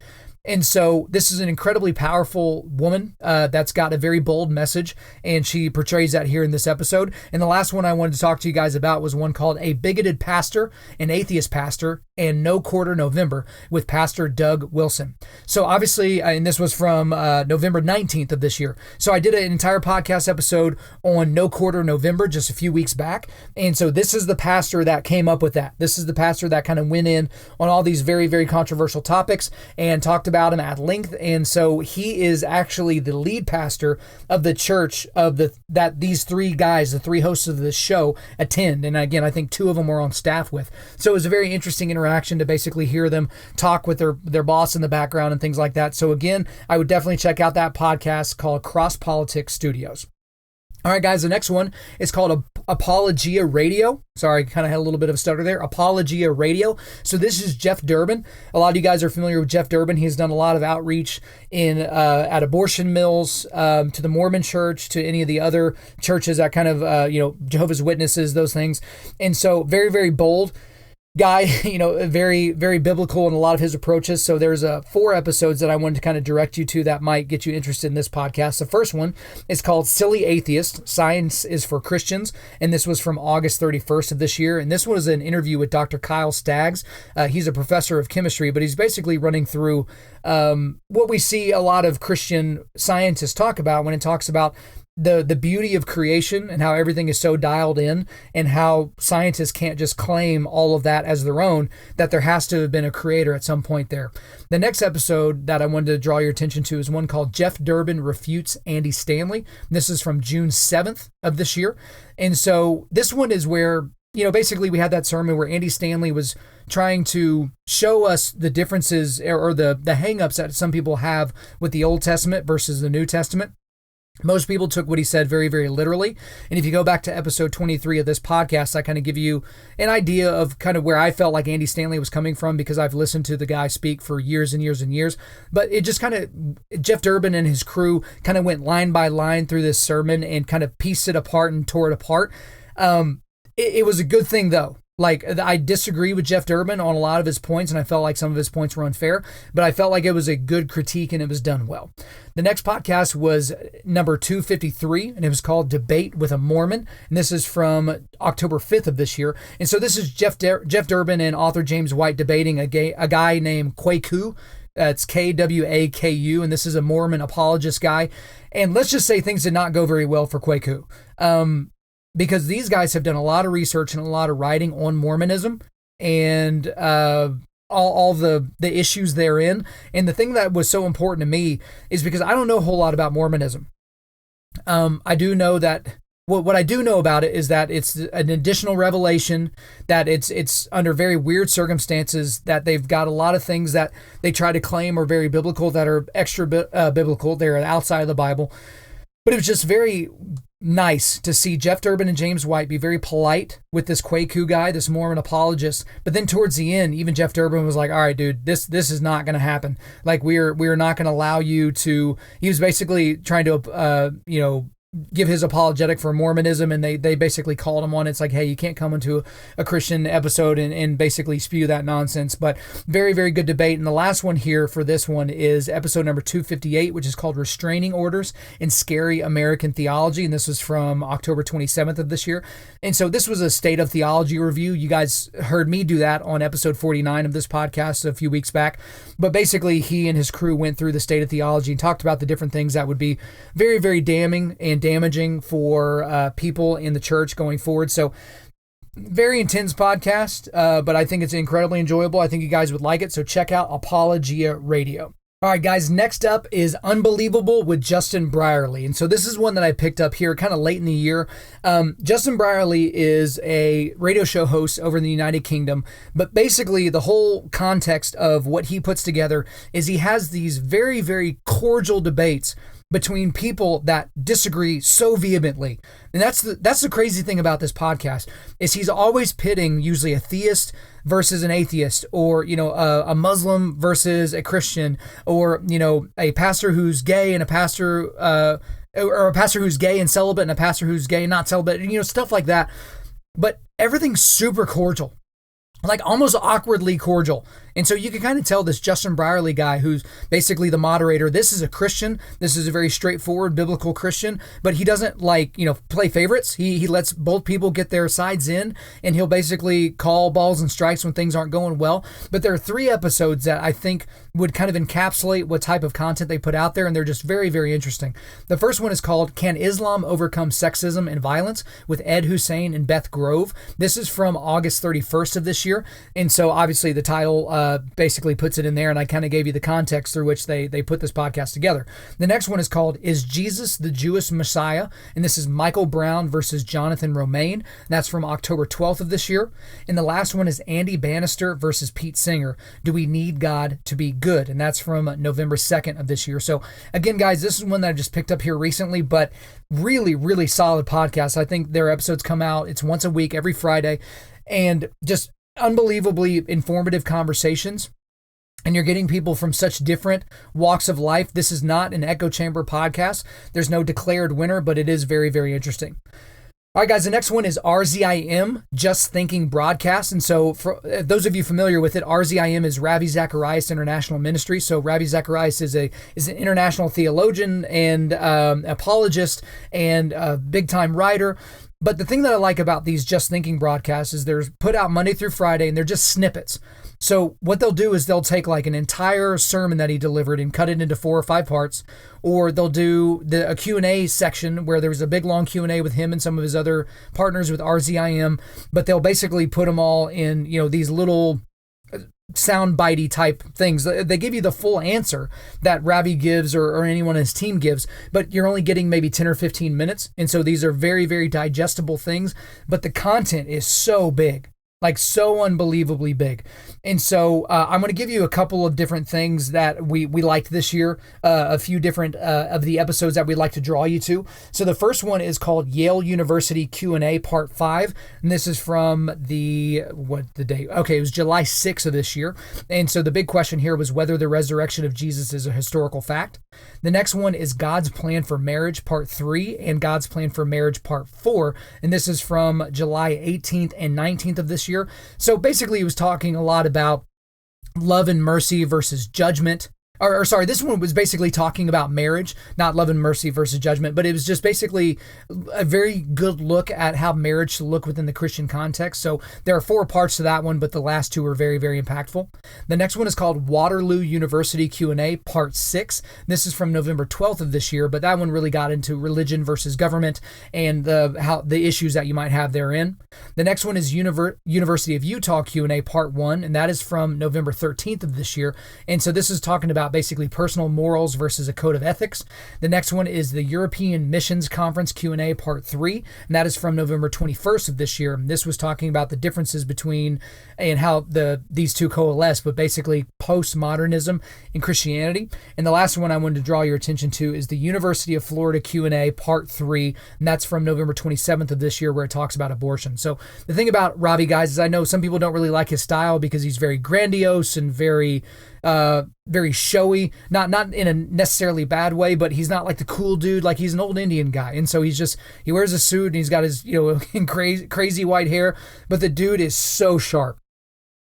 And so this is an incredibly powerful woman that's got a very bold message, and she portrays that here in this episode. And the last one I wanted to talk to you guys about was one called A Bigoted Pastor, an Atheist Pastor, and No Quarter November with Pastor Doug Wilson. So obviously, and this was from November 19th of this year. So I did an entire podcast episode on No Quarter November just a few weeks back. And so this is the pastor that came up with that. This is the pastor that kind of went in on all these very, very controversial topics and talked about him at length. And so he is actually the lead pastor of the church that these three guys, the three hosts of this show, attend. And again, I think two of them were on staff with. So it was a very interesting interaction to basically hear them talk with their boss in the background and things like that. So again, I would definitely check out that podcast called CrossPolitic Studios. All right, guys, the next one is called Apologia Radio. Sorry, I kind of had a little bit of a stutter there. Apologia Radio. So this is Jeff Durbin. A lot of you guys are familiar with Jeff Durbin. He's done a lot of outreach at abortion mills, to the Mormon church, to any of the other churches that kind of, Jehovah's Witnesses, those things. And so very, very bold guy, very, very biblical in a lot of his approaches. So there's 4 episodes that I wanted to kind of direct you to that might get you interested in this podcast. The first one is called Silly Atheist, Science is for Christians. And this was from August 31st of this year. And this was an interview with Dr. Kyle Staggs. He's a professor of chemistry, but he's basically running through what we see a lot of Christian scientists talk about when it talks about the beauty of creation and how everything is so dialed in, and how scientists can't just claim all of that as their own, that there has to have been a creator at some point there. The next episode that I wanted to draw your attention to is one called Jeff Durbin Refutes Andy Stanley. This is from June 7th of this year. And so this one is where, basically we had that sermon where Andy Stanley was trying to show us the differences or the hangups that some people have with the Old Testament versus the New Testament. Most people took what he said very, very literally. And if you go back to episode 23 of this podcast, I kind of give you an idea of kind of where I felt like Andy Stanley was coming from, because I've listened to the guy speak for years and years and years. But it just kind of, Jeff Durbin and his crew kind of went line by line through this sermon and kind of pieced it apart and tore it apart. It was a good thing, though. Like, I disagree with Jeff Durbin on a lot of his points, and I felt like some of his points were unfair, but I felt like it was a good critique and it was done well. The next podcast was number 253, and it was called Debate with a Mormon, and this is from October 5th of this year. And so this is Jeff Durbin and author James White debating a guy named Kwaku. It's Kwaku, and this is a Mormon apologist guy. And let's just say things did not go very well for Kwaku. Because these guys have done a lot of research and a lot of writing on Mormonism and all the issues therein. And the thing that was so important to me is because I don't know a whole lot about Mormonism. I do know that what I do know about it is that it's an additional revelation, that it's under very weird circumstances, that they've got a lot of things that they try to claim are very biblical that are extra biblical. They're outside of the Bible. But it was just very nice to see Jeff Durbin and James White be very polite with this Kwaku guy, this Mormon apologist. But then towards the end, even Jeff Durbin was like, all right, dude, this is not going to happen. Like, we're not going to allow you to. He was basically trying to, give his apologetic for Mormonism, and they basically called him on it. It's like, hey, you can't come into a Christian episode and basically spew that nonsense. But very, very good debate. And the last one here for this one is episode number 258, which is called Restraining Orders in Scary American Theology. And this was from October 27th of this year. And so this was a State of Theology review. You guys heard me do that on episode 49 of this podcast a few weeks back. But basically, he and his crew went through the State of Theology and talked about the different things that would be very, very damning and damaging for people in the church going forward. So very intense podcast, but I think it's incredibly enjoyable. I think you guys would like it. So check out Apologia Radio. All right, guys, next up is Unbelievable with Justin Brierley. And so this is one that I picked up here kind of late in the year. Justin Brierley is a radio show host over in the United Kingdom. But basically, the whole context of what he puts together is he has these very, very cordial debates between people that disagree so vehemently. And that's the crazy thing about this podcast is he's always pitting usually a theist versus an atheist, or, a Muslim versus a Christian, or, a pastor who's gay and a pastor, or a pastor who's gay and celibate and a pastor who's gay and not celibate, stuff like that. But everything's super cordial, like almost awkwardly cordial. And so you can kind of tell this Justin Brierley guy, who's basically the moderator, this is a Christian. This is a very straightforward biblical Christian, but he doesn't play favorites. He lets both people get their sides in, and he'll basically call balls and strikes when things aren't going well. But there are 3 episodes that I think would kind of encapsulate what type of content they put out there, and they're just very, very interesting. The first one is called Can Islam Overcome Sexism and Violence? With Ed Hussein and Beth Grove. This is from August 31st of this year. And so obviously the title basically puts it in there, and I kind of gave you the context through which they put this podcast together. The next one is called Is Jesus the Jewish Messiah? And this is Michael Brown versus Jonathan Romaine. That's from October 12th of this year. And the last one is Andy Bannister versus Pete Singer. Do we need God to be good? And that's from November 2nd of this year. So again, guys, this is one that I just picked up here recently, but really, really solid podcast. I think their episodes come out. It's once a week, every Friday, and just unbelievably informative conversations. And you're getting people from such different walks of life. This is not an echo chamber podcast. There's no declared winner, but it is very, very interesting. All right, guys, the next one is RZIM, Just Thinking Broadcast. And so for those of you familiar with it, RZIM is Ravi Zacharias International Ministry. So Ravi Zacharias is an international theologian and apologist and a big-time writer. But the thing that I like about these Just Thinking broadcasts is they're put out Monday through Friday, and they're just snippets. So what they'll do is they'll take like an entire sermon that he delivered and cut it into 4 or 5 parts, or they'll do a Q&A section where there was a big long Q&A with him and some of his other partners with RZIM, but they'll basically put them all in, these little sound bitey type things. They give you the full answer that Ravi gives or anyone on his team gives, but you're only getting maybe 10 or 15 minutes. And so these are very, very digestible things, but the content is so big. Like so unbelievably big. And so I'm going to give you a couple of different things that we liked this year, a few different of the episodes that we'd like to draw you to. So the first one is called Yale University Q&A Part 5. And this is from the date? Okay, it was July 6th of this year. And so the big question here was whether the resurrection of Jesus is a historical fact. The next one is God's Plan for Marriage Part 3 and God's Plan for Marriage Part 4. And this is from July 18th and 19th of this year. So basically, he was talking a lot about love and mercy versus judgment. This one was basically talking about marriage, not love and mercy versus judgment, but it was just basically a very good look at how marriage should look within the Christian context. So there are 4 parts to that one, but the last 2 are very, very impactful. The next one is called Waterloo University Q&A Part 6. This is from November 12th of this year, but that one really got into religion versus government and the issues that you might have therein. The next one is University of Utah Q&A Part 1, and that is from November 13th of this year. And so this is talking about basically personal morals versus a code of ethics. The next one is the European Missions Conference Q&A Part 3, and that is from November 21st of this year. This was talking about the differences between and how these two coalesce, but basically postmodernism and Christianity. And the last one I wanted to draw your attention to is the University of Florida Q&A Part 3, and that's from November 27th of this year, where it talks about abortion. So the thing about Ravi, guys, is I know some people don't really like his style because he's very grandiose and very showy, not in a necessarily bad way, but he's not like the cool dude. Like, he's an old Indian guy. And so he wears a suit and he's got his, crazy white hair, but the dude is so sharp.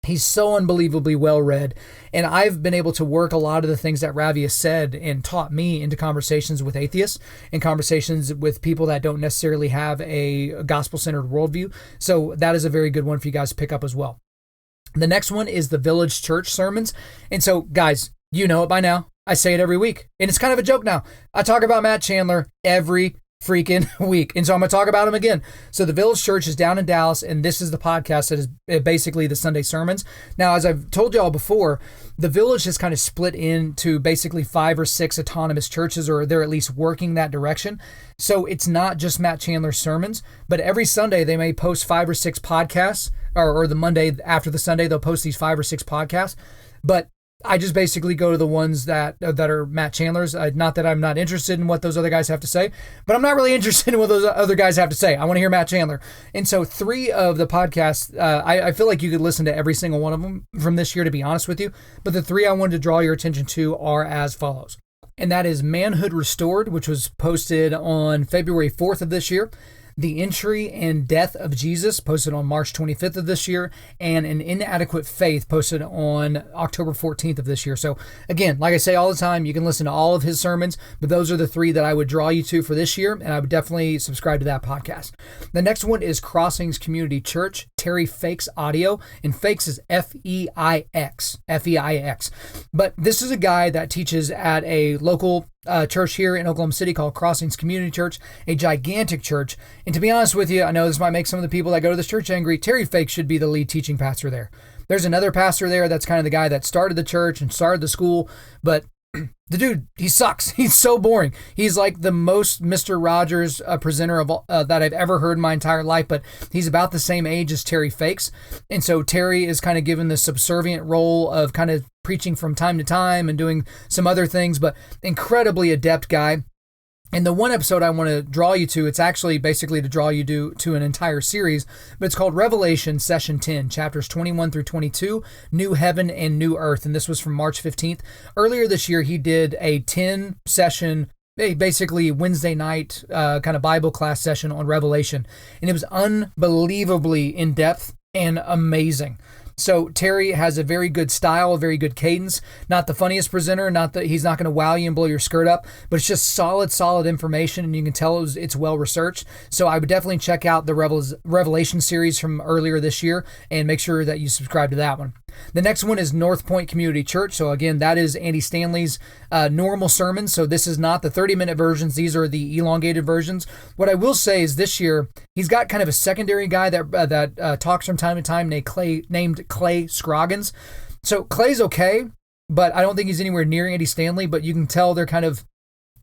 He's so unbelievably well-read, and I've been able to work a lot of the things that Ravi has said and taught me into conversations with atheists and conversations with people that don't necessarily have a gospel-centered worldview. So that is a very good one for you guys to pick up as well. The next one is the Village Church Sermons. And so, guys, you know it by now. I say it every week, and it's kind of a joke now. I talk about Matt Chandler every freaking week. And so I'm going to talk about them again. So the Village Church is down in Dallas, and this is the podcast that is basically the Sunday sermons. Now, as I've told y'all before, the Village has kind of split into basically 5 or 6 autonomous churches, or they're at least working that direction. So it's not just Matt Chandler's sermons, but every Sunday they may post 5 or 6 podcasts, or the Monday after the Sunday, they'll post these 5 or 6 podcasts. But I just basically go to the ones that are Matt Chandler's. Not that I'm not interested in what those other guys have to say, but I'm not really interested in what those other guys have to say. I want to hear Matt Chandler. And so 3 of the podcasts, I feel like you could listen to every single one of them from this year, to be honest with you. But the 3 I wanted to draw your attention to are as follows. And that is Manhood Restored, which was posted on February 4th of this year. The Entry and Death of Jesus, posted on March 25th of this year, and An Inadequate Faith, posted on October 14th of this year. So again, like I say all the time, you can listen to all of his sermons, but those are the 3 that I would draw you to for this year, and I would definitely subscribe to that podcast. The next one is Crossings Community Church, Terry Fakes Audio, and Fakes is F-E-I-X. But this is a guy that teaches at a local church here in Oklahoma City called Crossings Community Church, a gigantic church. And to be honest with you, I know this might make some of the people that go to this church angry. Terry Fake should be the lead teaching pastor there. There's another pastor there that's kind of the guy that started the church and started the school, but the dude, he sucks. He's so boring. He's like the most Mr. Rogers presenter of that I've ever heard in my entire life, but he's about the same age as Terry Fakes. And so Terry is kind of given the subservient role of kind of preaching from time to time and doing some other things, but incredibly adept guy. And the one episode I want to draw you to, it's actually basically to draw you to an entire series, but it's called Revelation Session 10, chapters 21 through 22, New Heaven and New Earth. And this was from March 15th. Earlier this year, he did a 10-session, basically Wednesday night kind of Bible class session on Revelation. And it was unbelievably in-depth and amazing. So Terry has a very good style, a very good cadence. Not the funniest presenter, not that he's not going to wow you and blow your skirt up, but it's just solid information, and you can tell it's well researched. So I would definitely check out the Revelation series from earlier this year and make sure that you subscribe to that one. The next one is North Point Community Church. So again, that is Andy Stanley's normal sermons. So this is not the 30-minute versions. These are the elongated versions. What I will say is this year, he's got kind of a secondary guy that talks from time to time named Clay Scroggins. So Clay's okay, but I don't think he's anywhere near Andy Stanley, but you can tell they're kind of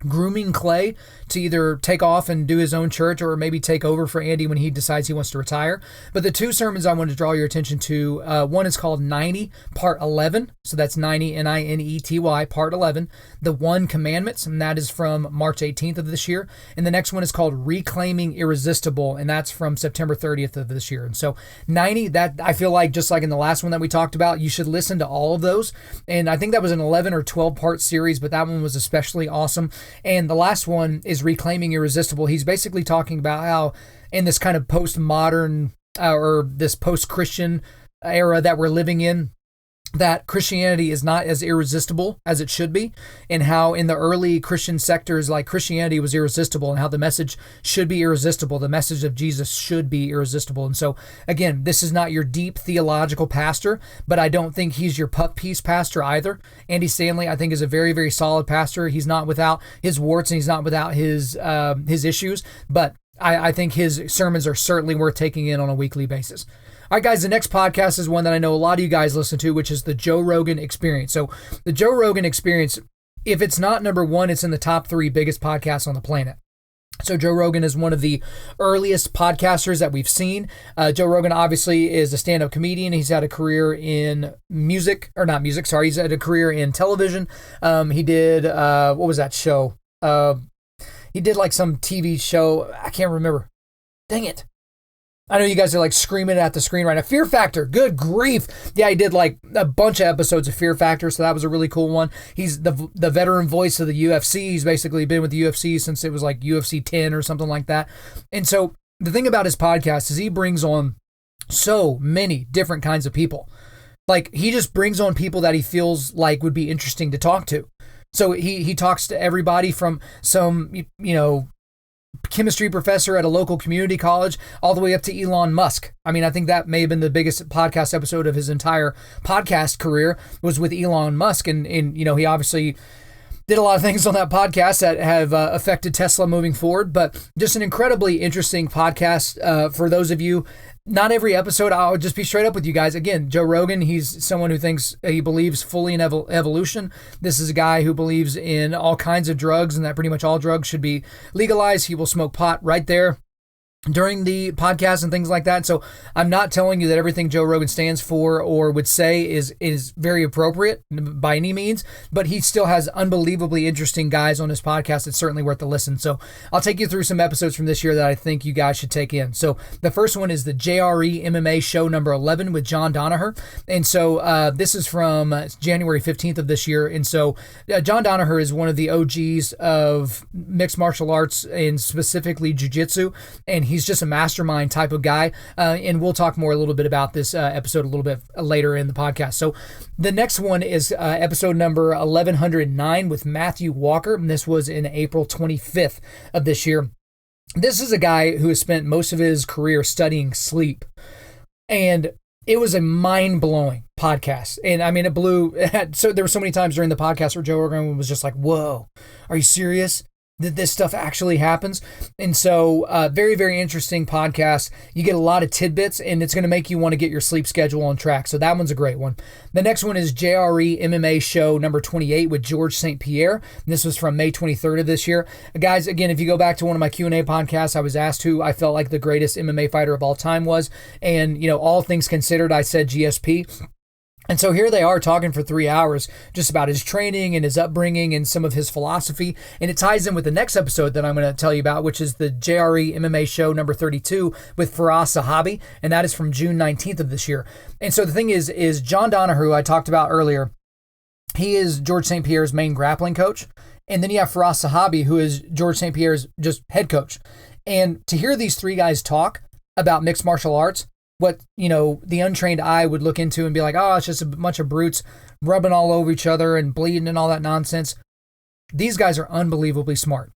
grooming Clay to either take off and do his own church or maybe take over for Andy when he decides he wants to retire. But the 2 sermons I want to draw your attention to, one is called 90, Part 11. So that's 90, Ninety, Part 11. The 1 Commandments, and that is from March 18th of this year. And the next one is called Reclaiming Irresistible, and that's from September 30th of this year. And so 90, that I feel like just like in the last one that we talked about, you should listen to all of those. And I think that was an 11 or 12 part series, but that one was especially awesome. And the last one is Reclaiming Irresistible. He's basically talking about how in this kind of postmodern or this post-Christian era that we're living in, that Christianity is not as irresistible as it should be, and how in the early Christian sectors, like Christianity was irresistible, and how the message should be irresistible. The message of Jesus should be irresistible. And so, again, this is not your deep theological pastor, but I don't think he's your puff piece pastor either. Andy Stanley, I think, is a very, very solid pastor. He's not without his warts and he's not without his issues, but I think his sermons are certainly worth taking in on a weekly basis. All right, guys, the next podcast is one that I know a lot of you guys listen to, which is the Joe Rogan Experience. So the Joe Rogan Experience, if it's not number 1, it's in the top 3 biggest podcasts on the planet. So Joe Rogan is one of the earliest podcasters that we've seen. Joe Rogan obviously is a stand-up comedian. He's had a career in he's had a career in television. He did, what was that show? He did like some TV show. I can't remember. Dang it. I know you guys are like screaming at the screen right now. Fear Factor. Good grief. Yeah, he did like a bunch of episodes of Fear Factor, so that was a really cool one. He's the veteran voice of the UFC. He's basically been with the UFC since it was like UFC 10 or something like that. And so the thing about his podcast is he brings on so many different kinds of people. Like he just brings on people that he feels like would be interesting to talk to. So he talks to everybody from some, chemistry professor at a local community college all the way up to Elon Musk. I mean, I think that may have been the biggest podcast episode of his entire podcast career was with Elon Musk. And he obviously did a lot of things on that podcast that have affected Tesla moving forward, but just an incredibly interesting podcast for those of you. Not every episode, I'll just be straight up with you guys. Again, Joe Rogan, he's someone who thinks he believes fully in evolution. This is a guy who believes in all kinds of drugs and that pretty much all drugs should be legalized. He will smoke pot right there during the podcast and things like that. So I'm not telling you that everything Joe Rogan stands for or would say is very appropriate by any means, but he still has unbelievably interesting guys on his podcast. It's certainly worth the listen. So I'll take you through some episodes from this year that I think you guys should take in. So the first one is the JRE MMA show number 11 with John Danaher. And so this is from January 15th of this year. And so John Danaher is one of the OGs of mixed martial arts and specifically jiu-jitsu. And he's just a mastermind type of guy. And we'll talk more a little bit about this episode a little bit later in the podcast. So the next one is episode number 1109 with Matthew Walker. And this was in April 25th of this year. This is a guy who has spent most of his career studying sleep. And it was a mind-blowing podcast. And I mean, it blew. So there were so many times during the podcast where Joe Rogan was just like, whoa, are you serious? That this stuff actually happens. And so very, very interesting podcast. You get a lot of tidbits and it's going to make you want to get your sleep schedule on track. So that one's a great one. The next one is JRE MMA show number 28 with George St. Pierre. And this was from May 23rd of this year. Guys, again, if you go back to one of my Q&A podcasts, I was asked who I felt like the greatest MMA fighter of all time was. And, you know, all things considered, I said GSP. And so here they are talking for 3 hours just about his training and his upbringing and some of his philosophy. And it ties in with the next episode that I'm going to tell you about, which is the JRE MMA show number 32 with Firas Zahabi. And that is from June 19th of this year. And so the thing is John Danaher, who I talked about earlier, he is George St. Pierre's main grappling coach. And then you have Firas Zahabi, who is George St. Pierre's just head coach. And to hear these three guys talk about mixed martial arts, what, you know, the untrained eye would look into and be like, oh, it's just a bunch of brutes rubbing all over each other and bleeding and all that nonsense. These guys are unbelievably smart.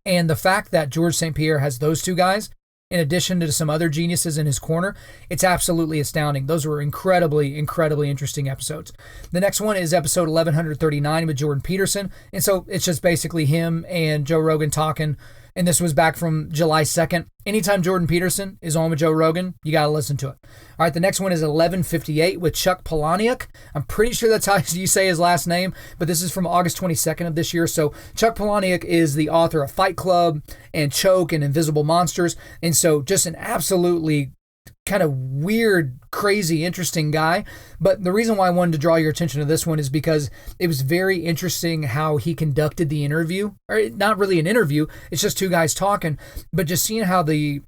And the fact that George St. Pierre has those two guys, in addition to some other geniuses in his corner, it's absolutely astounding. Those were incredibly, incredibly interesting episodes. The next one is episode 1139 with Jordan Peterson. And so it's just basically him and Joe Rogan talking. And this was back from July 2nd. Anytime Jordan Peterson is on with Joe Rogan, you got to listen to it. All right, the next one is 1158 with Chuck Palahniuk. I'm pretty sure that's how you say his last name, but this is from August 22nd of this year. So Chuck Palahniuk is the author of Fight Club and Choke and Invisible Monsters. And so just an absolutely kind of weird, crazy, interesting guy. But the reason why I wanted to draw your attention to this one is because it was very interesting how he conducted the interview. Or not really an interview, it's just two guys talking, but just seeing how the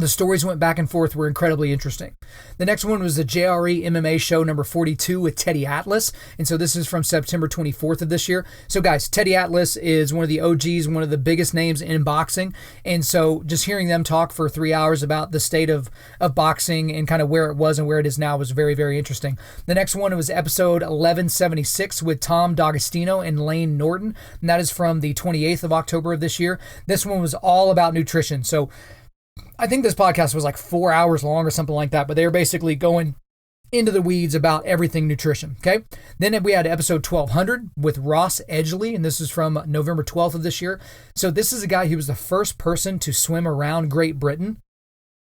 stories went back and forth were incredibly interesting. The next one was the JRE MMA show number 42 with Teddy Atlas. And so this is from September 24th of this year. So guys, Teddy Atlas is one of the OGs, one of the biggest names in boxing. And so just hearing them talk for 3 hours about the state of boxing and kind of where it was and where it is now was very, very interesting. The next one was episode 1176 with Tom D'Agostino and Lane Norton. And that is from the 28th of October of this year. This one was all about nutrition. So I think this podcast was like 4 hours long or something like that, but they were basically going into the weeds about everything nutrition, okay? Then we had episode 1200 with Ross Edgley, and this is from November 12th of this year. So this is a guy who was the first person to swim around Great Britain.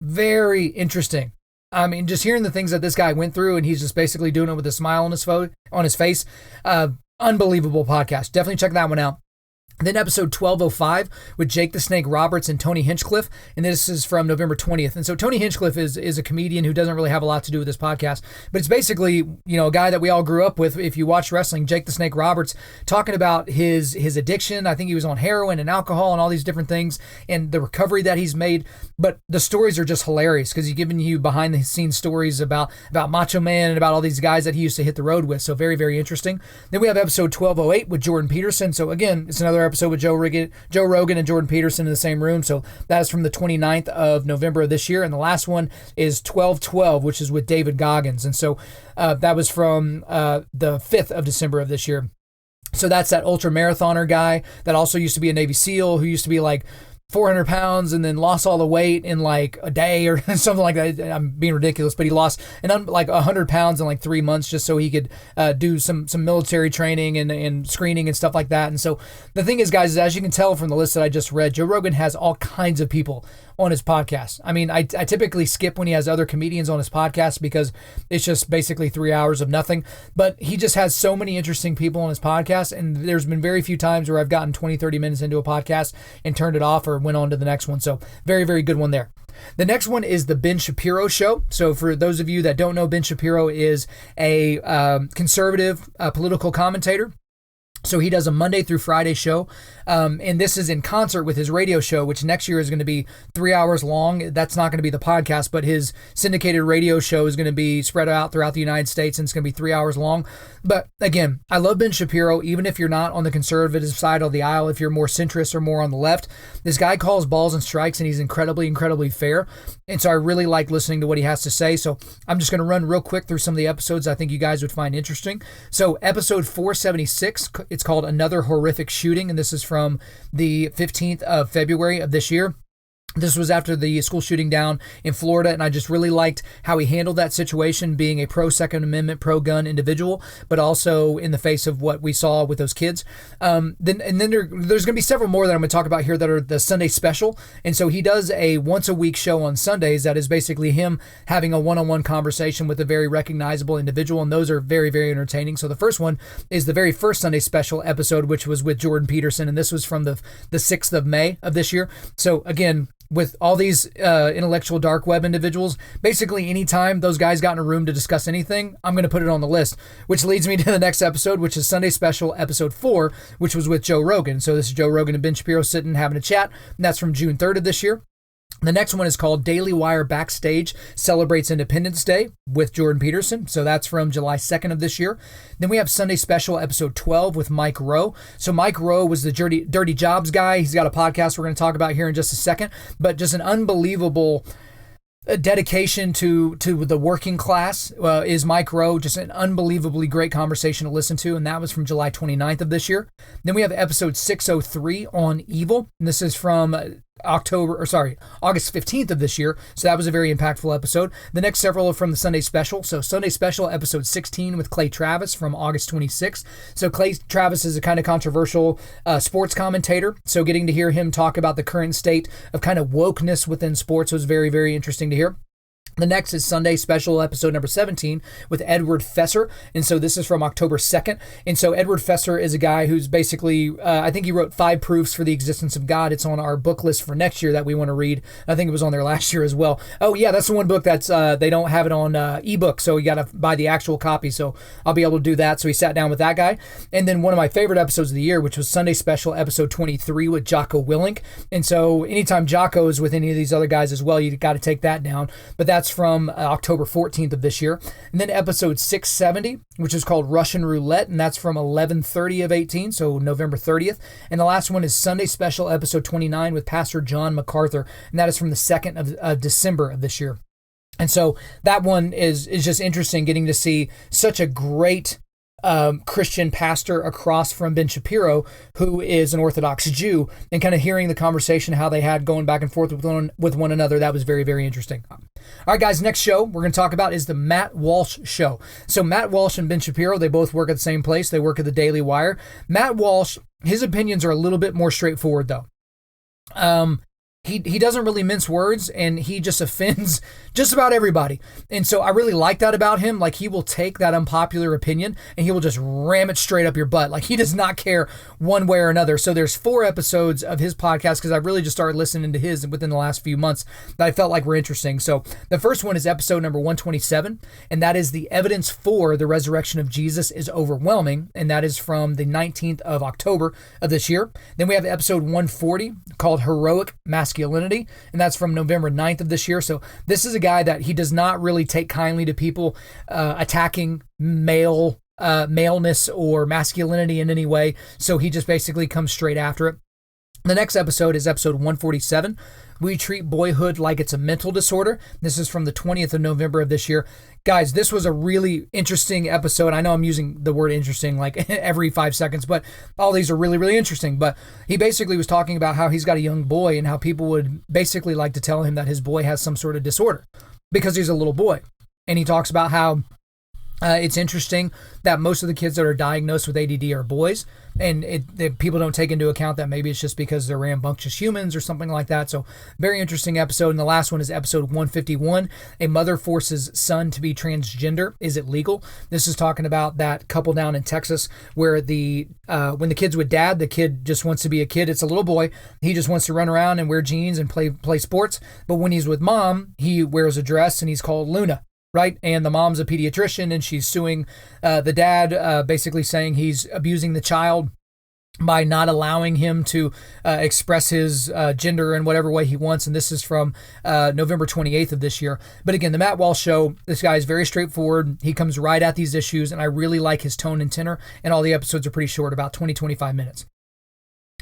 Very interesting. I mean, just hearing the things that this guy went through, and he's just basically doing it with a smile on his face. Unbelievable podcast. Definitely check that one out. Then episode 1205 with Jake the Snake Roberts and Tony Hinchcliffe, and this is from November 20th. And so Tony Hinchcliffe is a comedian who doesn't really have a lot to do with this podcast, but it's basically, you know, a guy that we all grew up with. If you watch wrestling, Jake the Snake Roberts, talking about his addiction. I think he was on heroin and alcohol and all these different things and the recovery that he's made. But the stories are just hilarious because he's giving you behind the scenes stories about Macho Man and about all these guys that he used to hit the road with. So very, very interesting. Then we have episode 1208 with Jordan Peterson. So again, it's another episode with Joe Rogan and Jordan Peterson in the same room. So that is from the 29th of November of this year. And the last one is 1212, which is with David Goggins. And so that was from the 5th of December of this year. So that's that ultra marathoner guy that also used to be a Navy SEAL, who used to be like 400 pounds and then lost all the weight in like a day or something like that. I'm being ridiculous, but he lost like 100 pounds in like 3 months just so he could do some military training and screening and stuff like that. And so the thing is, guys, is as you can tell from the list that I just read, Joe Rogan has all kinds of people on his podcast. I mean, I typically skip when he has other comedians on his podcast because it's just basically 3 hours of nothing. But he just has so many interesting people on his podcast. And there's been very few times where I've gotten 20, 30 minutes into a podcast and turned it off or went on to the next one. So very, very good one there. The next one is the Ben Shapiro Show. So for those of you that don't know, Ben Shapiro is a conservative political commentator. So he does a Monday through Friday show, and this is in concert with his radio show, which next year is going to be 3 hours long. That's not going to be the podcast, but his syndicated radio show is going to be spread out throughout the United States, and it's going to be 3 hours long. But again, I love Ben Shapiro, even if you're not on the conservative side of the aisle, if you're more centrist or more on the left. This guy calls balls and strikes, and he's incredibly, incredibly fair. And so I really like listening to what he has to say. So I'm just going to run real quick through some of the episodes I think you guys would find interesting. So episode 476, it's called Another Horrific Shooting, and this is from the 15th of February of this year. This was after the school shooting down in Florida, and I just really liked how he handled that situation, being a pro-Second Amendment, pro-gun individual, but also in the face of what we saw with those kids. Then there's going to be several more that I'm going to talk about here that are the Sunday special. And so he does a once-a-week show on Sundays that is basically him having a one-on-one conversation with a very recognizable individual, and those are very, very entertaining. So the first one is the very first Sunday special episode, which was with Jordan Peterson, and this was from the 6th of May of this year. So again, with all these intellectual dark web individuals, basically anytime those guys got in a room to discuss anything, I'm going to put it on the list, which leads me to the next episode, which is Sunday Special Episode 4, which was with Joe Rogan. So this is Joe Rogan and Ben Shapiro sitting having a chat, and that's from June 3rd of this year. The next one is called Daily Wire Backstage Celebrates Independence Day with Jordan Peterson. So that's from July 2nd of this year. Then we have Sunday Special Episode 12 with Mike Rowe. So Mike Rowe was the Dirty Jobs guy. He's got a podcast we're going to talk about here in just a second. But just an unbelievable dedication to the working class is Mike Rowe. Just an unbelievably great conversation to listen to, and that was from July 29th of this year. Then we have episode 603 on evil, and this is from August 15th of this year. So that was a very impactful episode. The next several are from the Sunday Special. So Sunday Special episode 16 with Clay Travis from August 26th. So Clay Travis is a kind of controversial sports commentator. So getting to hear him talk about the current state of kind of wokeness within sports was very, very interesting to hear. The next is Sunday Special Episode number 17 with Edward Fesser. And so this is from October 2nd. And so Edward Fesser is a guy who's basically, I think he wrote 5 Proofs for the Existence of God. It's on our book list for next year that we want to read. I think it was on there last year as well. Oh yeah, that's the one book that's, they don't have it on ebook. So you got to buy the actual copy. So I'll be able to do that. So he sat down with that guy. And then one of my favorite episodes of the year, which was Sunday Special Episode 23 with Jocko Willink. And so anytime Jocko is with any of these other guys as well, you got to take that down. But that's from October 14th of this year. And then episode 670, which is called Russian Roulette, and that's from 11/30 of 18, so November 30th. And the last one is Sunday Special Episode 29 with Pastor John MacArthur, and that is from the 2nd of December of this year. And so that one is just interesting, getting to see such a great Christian pastor across from Ben Shapiro, who is an Orthodox Jew, and kind of hearing the conversation, how they had going back and forth with one another. That was very, very interesting. All right, guys, next show we're going to talk about is the Matt Walsh Show. So Matt Walsh and Ben Shapiro, they both work at the same place. They work at the Daily Wire. Matt Walsh, his opinions are a little bit more straightforward, though. He doesn't really mince words, and he just offends just about everybody. And so I really like that about him. Like, he will take that unpopular opinion and he will just ram it straight up your butt. Like, he does not care one way or another. So there's 4 episodes of his podcast, because I really just started listening to his within the last few months, that I felt like were interesting. So the first one is episode number 127, and that is the evidence for the resurrection of Jesus is overwhelming. And that is from the 19th of October of this year. Then we have episode 140 called Heroic Masculinity, and that's from November 9th of this year. So this is a guy that he does not really take kindly to people attacking maleness or masculinity in any way. So he just basically comes straight after it. The next episode is episode 147 We treat boyhood like it's a mental disorder. This is from the 20th of November of this year. Guys, this was a really interesting episode. I know I'm using the word interesting like every 5 seconds, but all these are really, really interesting. But he basically was talking about how he's got a young boy and how people would basically like to tell him that his boy has some sort of disorder because he's a little boy. And he talks about how it's interesting that most of the kids that are diagnosed with ADD are boys, and people don't take into account that maybe it's just because they're rambunctious humans or something like that. So very interesting episode. And the last one is episode 151. A mother forces son to be transgender. Is it legal? This is talking about that couple down in Texas where when the kid's with dad, the kid just wants to be a kid. It's a little boy. He just wants to run around and wear jeans and play sports. But when he's with mom, he wears a dress and he's called Luna. Right? And the mom's a pediatrician and she's suing the dad, basically saying he's abusing the child by not allowing him to express his gender in whatever way he wants. And this is from November 28th of this year. But again, the Matt Walsh Show, this guy is very straightforward. He comes right at these issues and I really like his tone and tenor. And all the episodes are pretty short, about 20-25 minutes.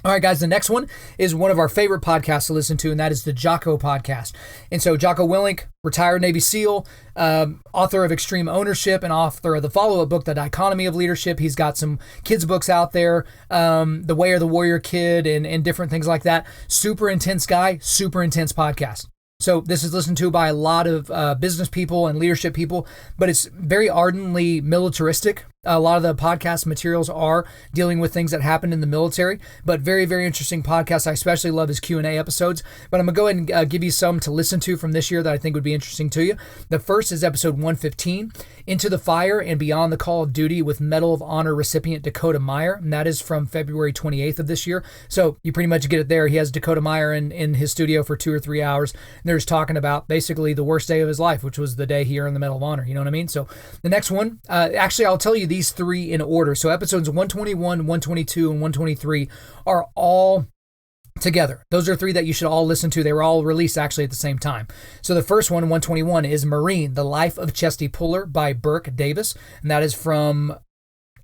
All right, guys, the next one is one of our favorite podcasts to listen to, and that is the Jocko podcast. And so Jocko Willink, retired Navy SEAL, author of Extreme Ownership and author of the follow-up book, The Dichotomy of Leadership. He's got some kids' books out there, The Way of the Warrior Kid and different things like that. Super intense guy, super intense podcast. So this is listened to by a lot of business people and leadership people, but it's very ardently militaristic. A lot of the podcast materials are dealing with things that happened in the military, but very, very interesting podcast. I especially love his Q&A episodes, but I'm going to go ahead and give you some to listen to from this year that I think would be interesting to you. The first is episode 115, Into the Fire and Beyond the Call of Duty with Medal of Honor recipient Dakota Meyer, and that is from February 28th of this year. So you pretty much get it there. He has Dakota Meyer in his studio for 2 or 3 hours. And they're just talking about basically the worst day of his life, which was the day he earned the Medal of Honor. You know what I mean? So the next one, actually, I'll tell you these three in order. So episodes 121, 122, and 123 are all together. Those are three that you should all listen to. They were all released actually at the same time. So the first one, 121, is Marine, The Life of Chesty Puller by Burke Davis, and that is from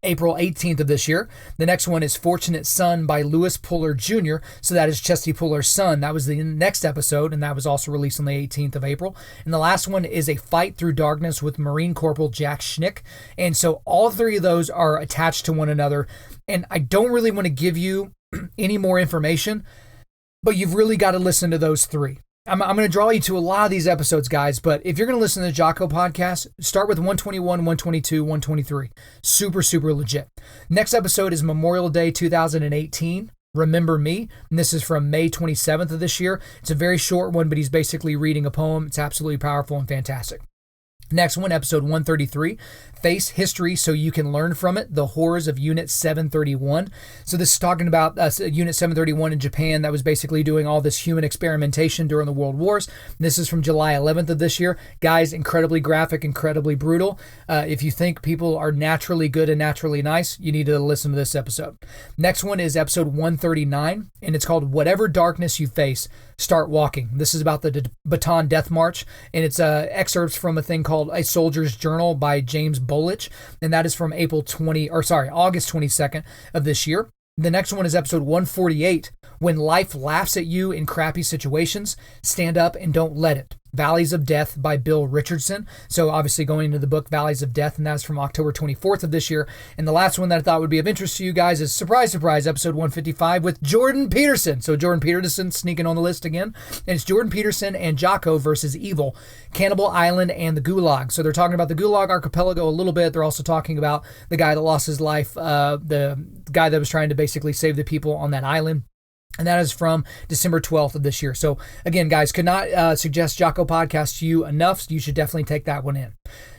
April 18th of this year. The next one is Fortunate Son by Lewis Puller Jr. So that is Chesty Puller's son. That was the next episode, and that was also released on the 18th of April. And the last one is A Fight Through Darkness with Marine Corporal Jack Schnick. And so all three of those are attached to one another. And I don't really want to give you any more information, but you've really got to listen to those three. I'm going to draw you to a lot of these episodes, guys, but if you're going to listen to the Jocko podcast, start with 121, 122, 123. Super, super legit. Next episode is Memorial Day 2018, Remember Me, and this is from May 27th of this year. It's a very short one, but he's basically reading a poem. It's absolutely powerful and fantastic. Next one, episode 133, Face History So You Can Learn From It, The Horrors of Unit 731. So this is talking about Unit 731 in Japan that was basically doing all this human experimentation during the World Wars. This is from July 11th of this year. Guys, incredibly graphic, incredibly brutal. If you think people are naturally good and naturally nice, you need to listen to this episode. Next one is episode 139, and it's called Whatever Darkness You Face, Start Walking. This is about the Bataan Death March, and it's excerpts from a thing called A Soldier's Journal by James Bolich, and that is from August 22nd of this year. The next one is episode 148, When Life Laughs at You in Crappy Situations, Stand Up and Don't Let It. Valleys of Death by Bill Richardson. So obviously going into the book Valleys of Death, and that's from October 24th of this year. And the last one that I thought would be of interest to you guys is, surprise, surprise, episode 155 with Jordan Peterson. So Jordan Peterson sneaking on the list again. And it's Jordan Peterson and Jocko versus Evil, Cannibal Island and the Gulag. So they're talking about the Gulag Archipelago a little bit. They're also talking about the guy that lost his life, the guy that was trying to basically save the people on that island. And that is from December 12th of this year. So again, guys, could not suggest Jocko podcast to you enough. So you should definitely take that one in.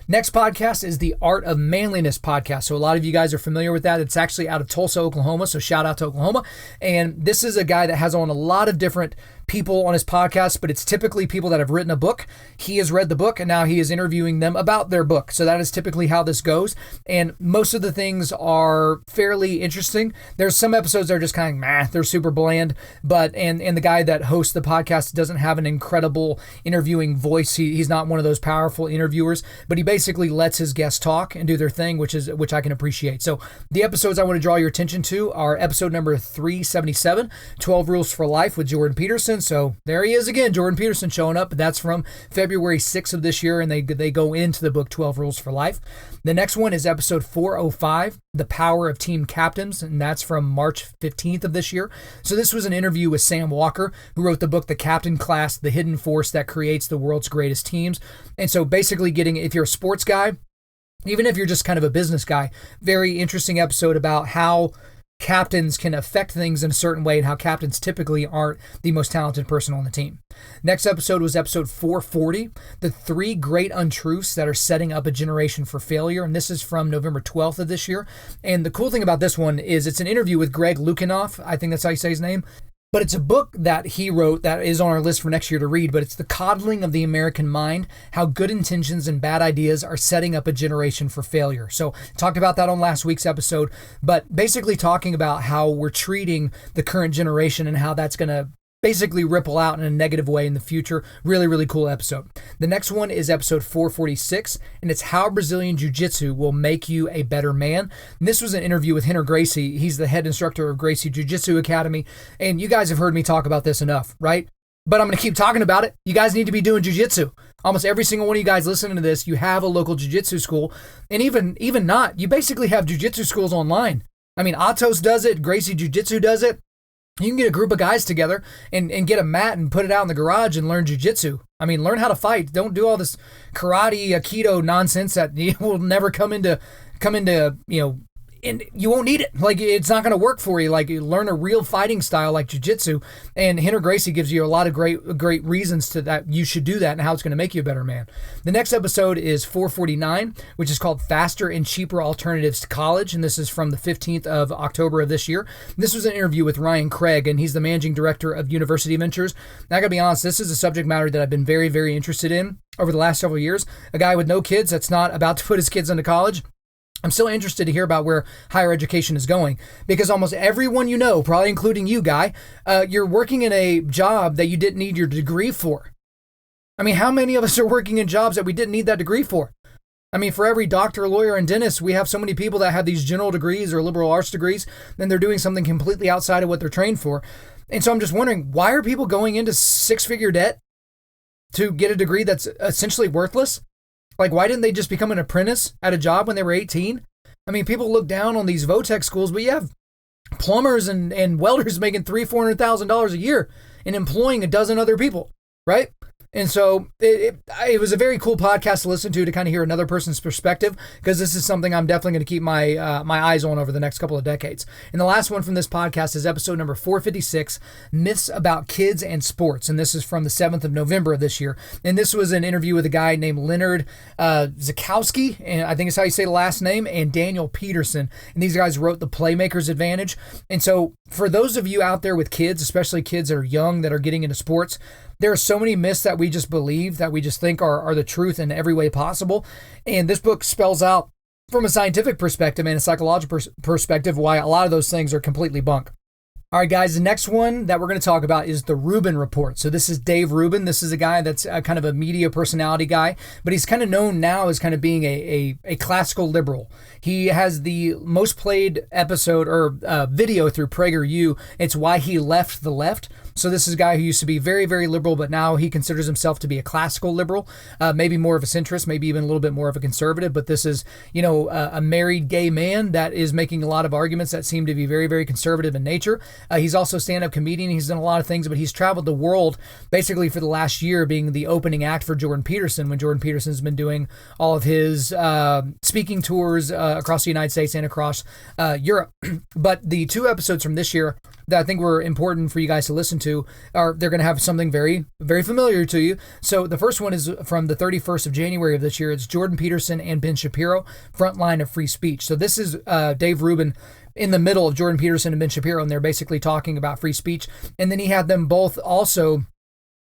Next podcast is the Art of Manliness podcast. So a lot of you guys are familiar with that. It's actually out of Tulsa, Oklahoma. So shout out to Oklahoma. And this is a guy that has on a lot of different people on his podcast, but it's typically people that have written a book. He has read the book and now he is interviewing them about their book. So that is typically how this goes. And most of the things are fairly interesting. There's some episodes that are just kind of they're super bland, but and the guy that hosts the podcast doesn't have an incredible interviewing voice. He's not one of those powerful interviewers, but he basically lets his guests talk and do their thing, which I can appreciate. So the episodes I want to draw your attention to are episode number 377, 12 Rules for Life with Jordan Peterson, Peterson. So there he is again, Jordan Peterson showing up. But that's from February 6th of this year, and they go into the book 12 Rules for Life. The next one is episode 405, The Power of Team Captains, and that's from March 15th of this year. So this was an interview with Sam Walker, who wrote the book The Captain Class, The Hidden Force That Creates the World's Greatest Teams. And so basically if you're a sports guy, even if you're just kind of a business guy, very interesting episode about how captains can affect things in a certain way and how captains typically aren't the most talented person on the team. Next episode was episode 440, The 3 Great Untruths That Are Setting Up a Generation for Failure. And this is from November 12th of this year. And the cool thing about this one is it's an interview with Greg Lukianoff. I think that's how you say his name. But it's a book that he wrote that is on our list for next year to read, but it's The Coddling of the American Mind, How Good Intentions and Bad Ideas Are Setting Up a Generation for Failure. So talked about that on last week's episode, but basically talking about how we're treating the current generation and how that's going to basically ripple out in a negative way in the future. Really, really cool episode. The next one is episode 446, and it's How Brazilian Jiu-Jitsu Will Make You a Better Man. And this was an interview with Henner Gracie. He's the head instructor of Gracie Jiu-Jitsu Academy, and you guys have heard me talk about this enough, right? But I'm going to keep talking about it. You guys need to be doing jiu-jitsu. Almost every single one of you guys listening to this, you have a local jiu-jitsu school, and even not, you basically have jiu-jitsu schools online. I mean, Atos does it, Gracie Jiu-Jitsu does it. You can get a group of guys together and get a mat and put it out in the garage and learn jiu-jitsu. I mean, learn how to fight. Don't do all this karate, aikido nonsense that will never come into, and you won't need it. Like, it's not going to work for you. Like, you learn a real fighting style like jiu-jitsu, and Henner Gracie gives you a lot of great reasons to that you should do that and how it's going to make you a better man. The next episode is 449, which is called Faster and Cheaper Alternatives to College, and this is from the 15th of October of this year. This was an interview with Ryan Craig, and he's the managing director of University Ventures. Now, I got to be honest, this is a subject matter that I've been very, very interested in over the last several years. A guy with no kids that's not about to put his kids into college. I'm still interested to hear about where higher education is going, because almost everyone you know, probably including you, Guy, you're working in a job that you didn't need your degree for. I mean, how many of us are working in jobs that we didn't need that degree for? I mean, for every doctor, lawyer, and dentist, we have so many people that have these general degrees or liberal arts degrees, and they're doing something completely outside of what they're trained for. And so I'm just wondering, why are people going into six-figure debt to get a degree that's essentially worthless? Like, why didn't they just become an apprentice at a job when they were 18? I mean, people look down on these Votech schools, but you have plumbers and welders making $300,000-$400,000 a year and employing a dozen other people, right? And so it was a very cool podcast to listen to kind of hear another person's perspective, because this is something I'm definitely going to keep my eyes on over the next couple of decades. And the last one from this podcast is episode number 456, Myths About Kids and Sports. And this is from the 7th of November of this year. And this was an interview with a guy named Leonard Zakowski, and I think it's how you say the last name, and Daniel Peterson. And these guys wrote The Playmaker's Advantage. And so for those of you out there with kids, especially kids that are young that are getting into sports, there are so many myths that we just believe, that we just think are the truth in every way possible. And this book spells out from a scientific perspective and a psychological perspective why a lot of those things are completely bunk. All right, guys, the next one that we're going to talk about is the Rubin Report. So this is Dave Rubin. This is a guy that's kind of a media personality guy, but he's kind of known now as kind of being a classical liberal. He has the most played episode or video through PragerU. It's Why He Left the Left. So this is a guy who used to be very, very liberal, but now he considers himself to be a classical liberal, maybe more of a centrist, maybe even a little bit more of a conservative. But this is, a married gay man that is making a lot of arguments that seem to be very, very conservative in nature. He's also a stand-up comedian. He's done a lot of things, but he's traveled the world basically for the last year, being the opening act for Jordan Peterson, when Jordan Peterson's been doing all of his speaking tours across the United States and across Europe. But the 2 episodes from this year that I think were important for you guys to listen to they're going to have something very, very familiar to you. So the first one is from the 31st of January of this year. It's Jordan Peterson and Ben Shapiro, Frontline of Free Speech. So this is Dave Rubin in the middle of Jordan Peterson and Ben Shapiro, and they're basically talking about free speech. And then he had them both also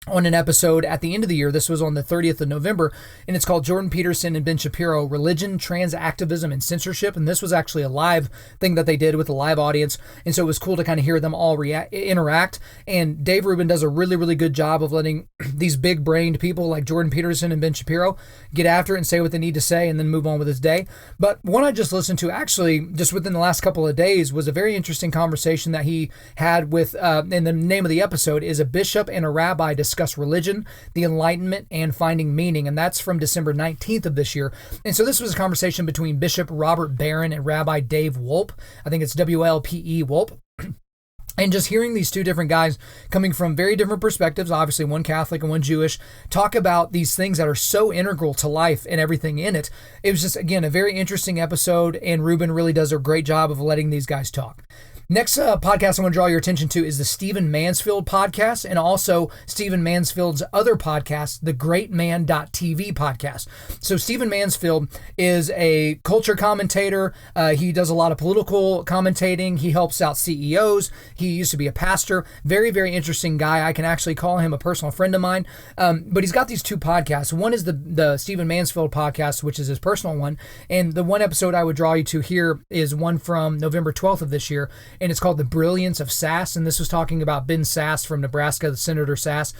on an episode at the end of the year. This was on the 30th of November, and it's called Jordan Peterson and Ben Shapiro, Religion, Trans Activism, and Censorship. And this was actually a live thing that they did with a live audience. And so it was cool to kind of hear them all interact. And Dave Rubin does a really, really good job of letting these big-brained people like Jordan Peterson and Ben Shapiro get after it and say what they need to say and then move on with his day. But one I just listened to actually just within the last couple of days was a very interesting conversation that he had with, and the name of the episode is A Bishop and a Rabbi Discuss Religion, the Enlightenment, and Finding Meaning. And that's from December 19th of this year. And so this was a conversation between Bishop Robert Barron and Rabbi Dave Wolpe. I think it's WLPE Wolpe. And just hearing these two different guys coming from very different perspectives, obviously one Catholic and one Jewish, talk about these things that are so integral to life and everything in it. It was just, again, a very interesting episode, and Rubin really does a great job of letting these guys talk. Next podcast I want to draw your attention to is the Stephen Mansfield podcast, and also Stephen Mansfield's other podcast, the GreatMan.tv podcast. So Stephen Mansfield is a culture commentator. He does a lot of political commentating. He helps out CEOs. He used to be a pastor. Very, very interesting guy. I can actually call him a personal friend of mine. But he's got these two podcasts. One is the Stephen Mansfield podcast, which is his personal one. And the one episode I would draw you to here is one from November 12th of this year. And it's called The Brilliance of Sass. And this was talking about Ben Sass from Nebraska, the Senator Sass.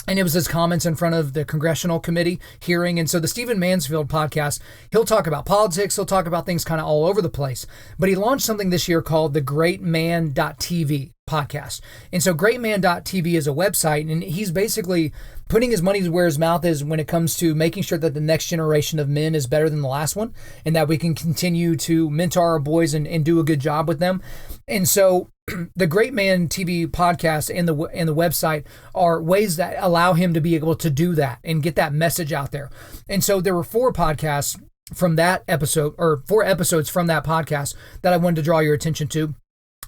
And it was his comments in front of the congressional committee hearing. And so the Stephen Mansfield podcast, he'll talk about politics. He'll talk about things kind of all over the place. But he launched something this year called the GreatMan.tv podcast. And so GreatMan.tv is a website, and he's basically putting his money where his mouth is when it comes to making sure that the next generation of men is better than the last one, and that we can continue to mentor our boys and do a good job with them. And so the Great Man TV podcast and the website are ways that allow him to be able to do that and get that message out there. And so there were four podcasts from that episode, or four episodes from that podcast, that I wanted to draw your attention to.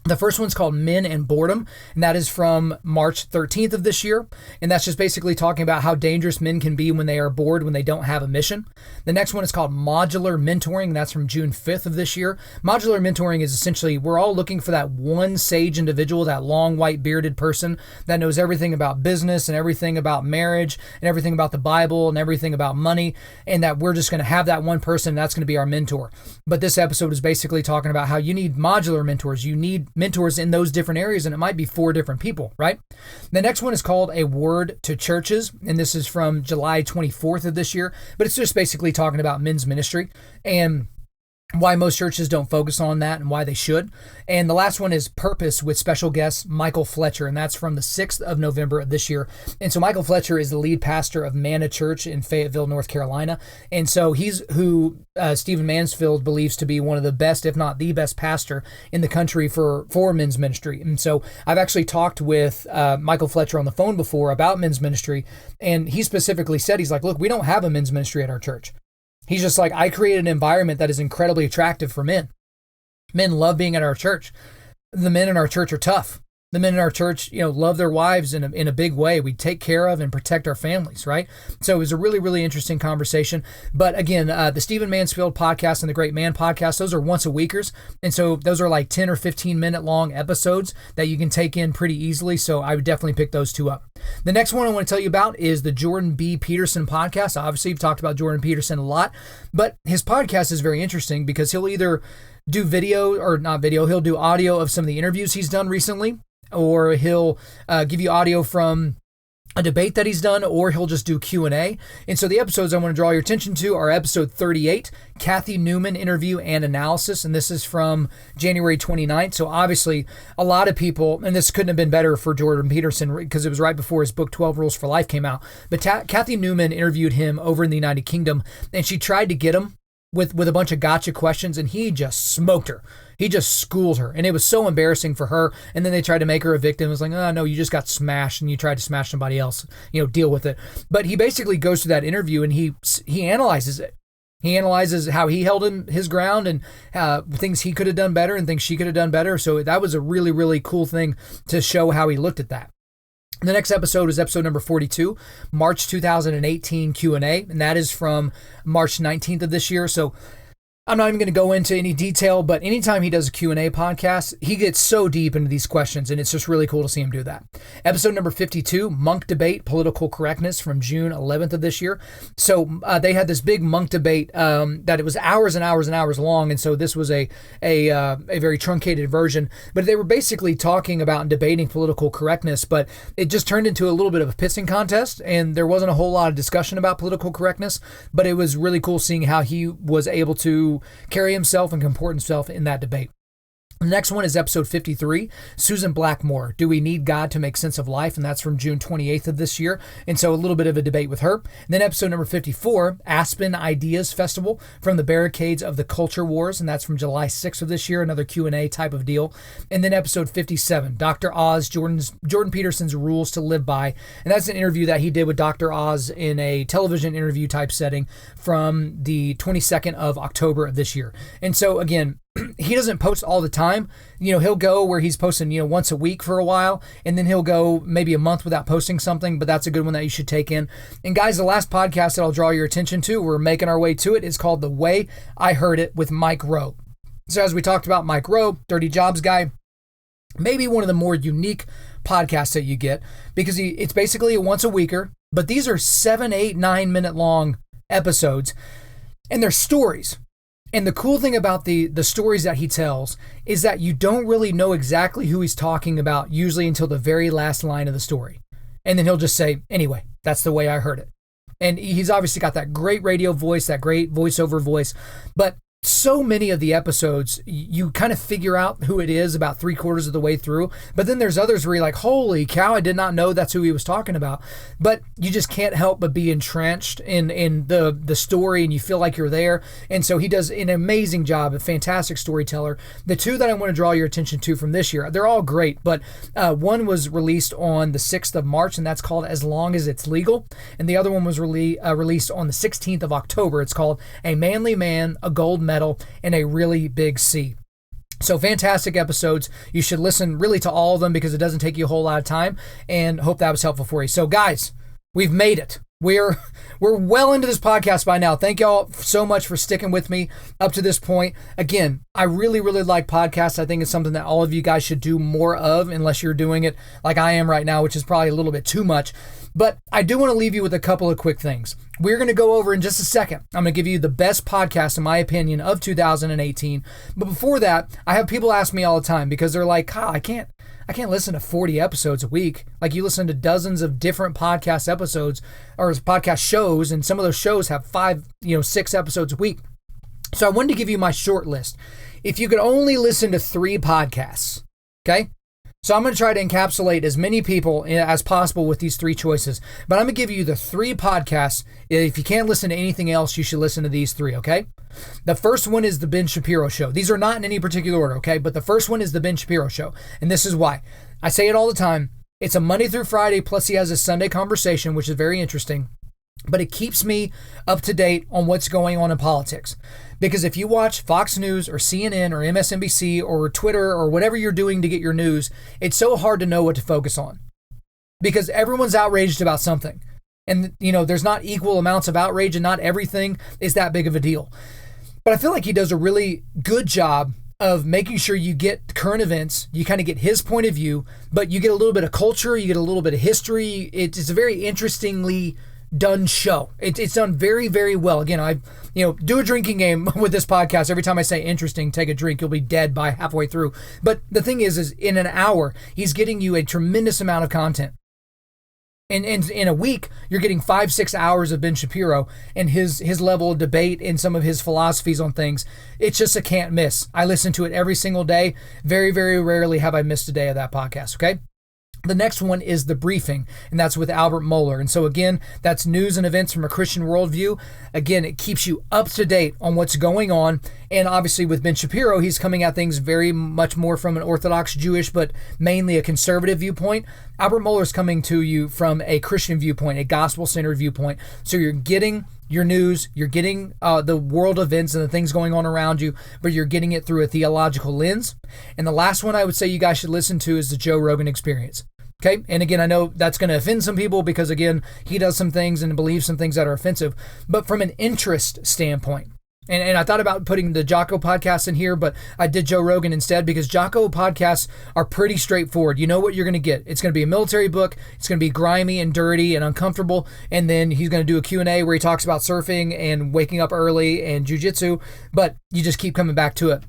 The first one's called Men and Boredom, and that is from March 13th of this year. And that's just basically talking about how dangerous men can be when they are bored, when they don't have a mission. The next one is called Modular Mentoring, and that's from June 5th of this year. Modular mentoring is essentially, we're all looking for that one sage individual, that long white bearded person that knows everything about business and everything about marriage and everything about the Bible and everything about money, and that we're just going to have that one person, and that's going to be our mentor. But this episode is basically talking about how you need modular mentors. You need mentors in those different areas, and it might be four different people, right? The next one is called A Word to Churches, and this is from July 24th of this year, but it's just basically talking about men's ministry and why most churches don't focus on that and why they should. And the last one is Purpose with special guest Michael Fletcher, and that's from the 6th of November of this year. And so Michael Fletcher is the lead pastor of Manna Church in Fayetteville, North Carolina. And so he's who Stephen Mansfield believes to be one of the best, if not the best pastor in the country for men's ministry. And so I've actually talked with Michael Fletcher on the phone before about men's ministry, and he specifically said, he's like, look, we don't have a men's ministry at our church. He's just like, I created an environment that is incredibly attractive for men. Men love being at our church. The men in our church are tough. The men in our church, love their wives in a big way. We take care of and protect our families, right? So it was a really, really interesting conversation. But again, the Stephen Mansfield podcast and the Great Man podcast, those are once a weekers. And so those are like 10 or 15 minute long episodes that you can take in pretty easily. So I would definitely pick those two up. The next one I want to tell you about is the Jordan B. Peterson podcast. Obviously, you've talked about Jordan Peterson a lot, but his podcast is very interesting because he'll either do video or not video. He'll do audio of some of the interviews he's done recently, or he'll give you audio from a debate that he's done, or he'll just do Q&A. And so the episodes I want to draw your attention to are episode 38, Kathy Newman interview and analysis. And this is from January 29th. So obviously a lot of people, and this couldn't have been better for Jordan Peterson because it was right before his book 12 Rules for Life came out. But Kathy Newman interviewed him over in the United Kingdom, and she tried to get him with a bunch of gotcha questions, and he just smoked her. He just schooled her, and it was so embarrassing for her. And then they tried to make her a victim. It was like, oh, no, you just got smashed, and you tried to smash somebody else, deal with it. But he basically goes through that interview, and he analyzes it. He analyzes how he held his ground and things he could have done better and things she could have done better. So that was a really, really cool thing to show how he looked at that. The next episode is episode number 42, March 2018 Q&A, and that is from March 19th of this year. So I'm not even going to go into any detail, but anytime he does a Q&A podcast, he gets so deep into these questions, and it's just really cool to see him do that. Episode number 52, Monk Debate, Political Correctness, from June 11th of this year. So they had this big monk debate that it was hours and hours and hours long, and so this was a very truncated version. But they were basically talking about and debating political correctness, but it just turned into a little bit of a pissing contest, and there wasn't a whole lot of discussion about political correctness, but it was really cool seeing how he was able to carry himself and comport himself in that debate. The next one is episode 53, Susan Blackmore, Do We Need God to Make Sense of Life? And that's from June 28th of this year. And so a little bit of a debate with her. And then episode number 54, Aspen Ideas Festival, From the Barricades of the Culture Wars. And that's from July 6th of this year, another Q&A type of deal. And then episode 57, Dr. Oz, Jordan Peterson's Rules to Live By. And that's an interview that he did with Dr. Oz in a television interview type setting from the 22nd of October of this year. And so again, he doesn't post all the time. He'll go where he's posting, once a week for a while, and then he'll go maybe a month without posting something, but that's a good one that you should take in. And guys, the last podcast that I'll draw your attention to, we're making our way to it, is called The Way I Heard It with Mike Rowe. So as we talked about, Mike Rowe, Dirty Jobs guy, maybe one of the more unique podcasts that you get, because it's basically a once a weeker, but these are 7, 8, 9 minute long episodes, and they're stories. And the cool thing about the stories that he tells is that you don't really know exactly who he's talking about usually until the very last line of the story. And then he'll just say, anyway, that's the way I heard it. And he's obviously got that great radio voice, that great voiceover voice. But so many of the episodes, you kind of figure out who it is about 3/4 of the way through. But then there's others where you're like, holy cow, I did not know that's who he was talking about. But you just can't help but be entrenched in the story, and you feel like you're there. And so he does an amazing job, a fantastic storyteller. The two that I want to draw your attention to from this year, they're all great, but one was released on the 6th of March, and that's called As Long as It's Legal. And the other one was released on the 16th of October. It's called A Manly Man, a Gold Medal, and a Really Big C. So fantastic episodes. You should listen really to all of them because it doesn't take you a whole lot of time, and hope that was helpful for you. So guys, we've made it. We're well into this podcast by now. Thank y'all so much for sticking with me up to this point. Again, I really, really like podcasts. I think it's something that all of you guys should do more of, unless you're doing it like I am right now, which is probably a little bit too much. But I do want to leave you with a couple of quick things. We're going to go over in just a second. I'm going to give you the best podcast, in my opinion, of 2018. But before that, I have people ask me all the time because they're like, Kyle, I can't listen to 40 episodes a week. Like, you listen to dozens of different podcast episodes or podcast shows, and some of those shows have 5, 6 episodes a week. So I wanted to give you my short list. If you could only listen to 3 podcasts, okay? So I'm going to try to encapsulate as many people as possible with these 3 choices. But I'm going to give you the 3 podcasts. If you can't listen to anything else, you should listen to these 3, okay? The first one is The Ben Shapiro Show. These are not in any particular order, okay? But the first one is The Ben Shapiro Show. And this is why. I say it all the time. It's a Monday through Friday, plus he has a Sunday conversation, which is very interesting. But it keeps me up to date on what's going on in politics. Because if you watch Fox News or CNN or MSNBC or Twitter or whatever you're doing to get your news, it's so hard to know what to focus on. Because everyone's outraged about something. And, there's not equal amounts of outrage, and not everything is that big of a deal. But I feel like he does a really good job of making sure you get current events, you kind of get his point of view, but you get a little bit of culture, you get a little bit of history. It's a very interestingly done show. It's done very, very well. Again, I do a drinking game with this podcast. Every time I say interesting, take a drink, you'll be dead by halfway through. But the thing is in an hour, he's getting you a tremendous amount of content. And in a week, you're getting 5-6 hours of Ben Shapiro and his level of debate and some of his philosophies on things. It's just a can't miss. I listen to it every single day. Very, very rarely have I missed a day of that podcast, okay? The next one is The Briefing, and that's with Albert Mohler. And so again, that's news and events from a Christian worldview. Again, it keeps you up to date on what's going on. And obviously with Ben Shapiro, he's coming at things very much more from an Orthodox Jewish, but mainly a conservative viewpoint. Albert Mohler's coming to you from a Christian viewpoint, a gospel-centered viewpoint. So you're getting your news, you're getting the world events and the things going on around you, but you're getting it through a theological lens. And the last one I would say you guys should listen to is the Joe Rogan Experience. Okay, and again, I know that's going to offend some people because, again, he does some things and believes some things that are offensive. But from an interest standpoint, And I thought about putting the Jocko podcast in here, but I did Joe Rogan instead because Jocko podcasts are pretty straightforward. You know what you're going to get. It's going to be a military book. It's going to be grimy and dirty and uncomfortable. And then he's going to do a Q&A where he talks about surfing and waking up early and jiu-jitsu, but you just keep coming back to it.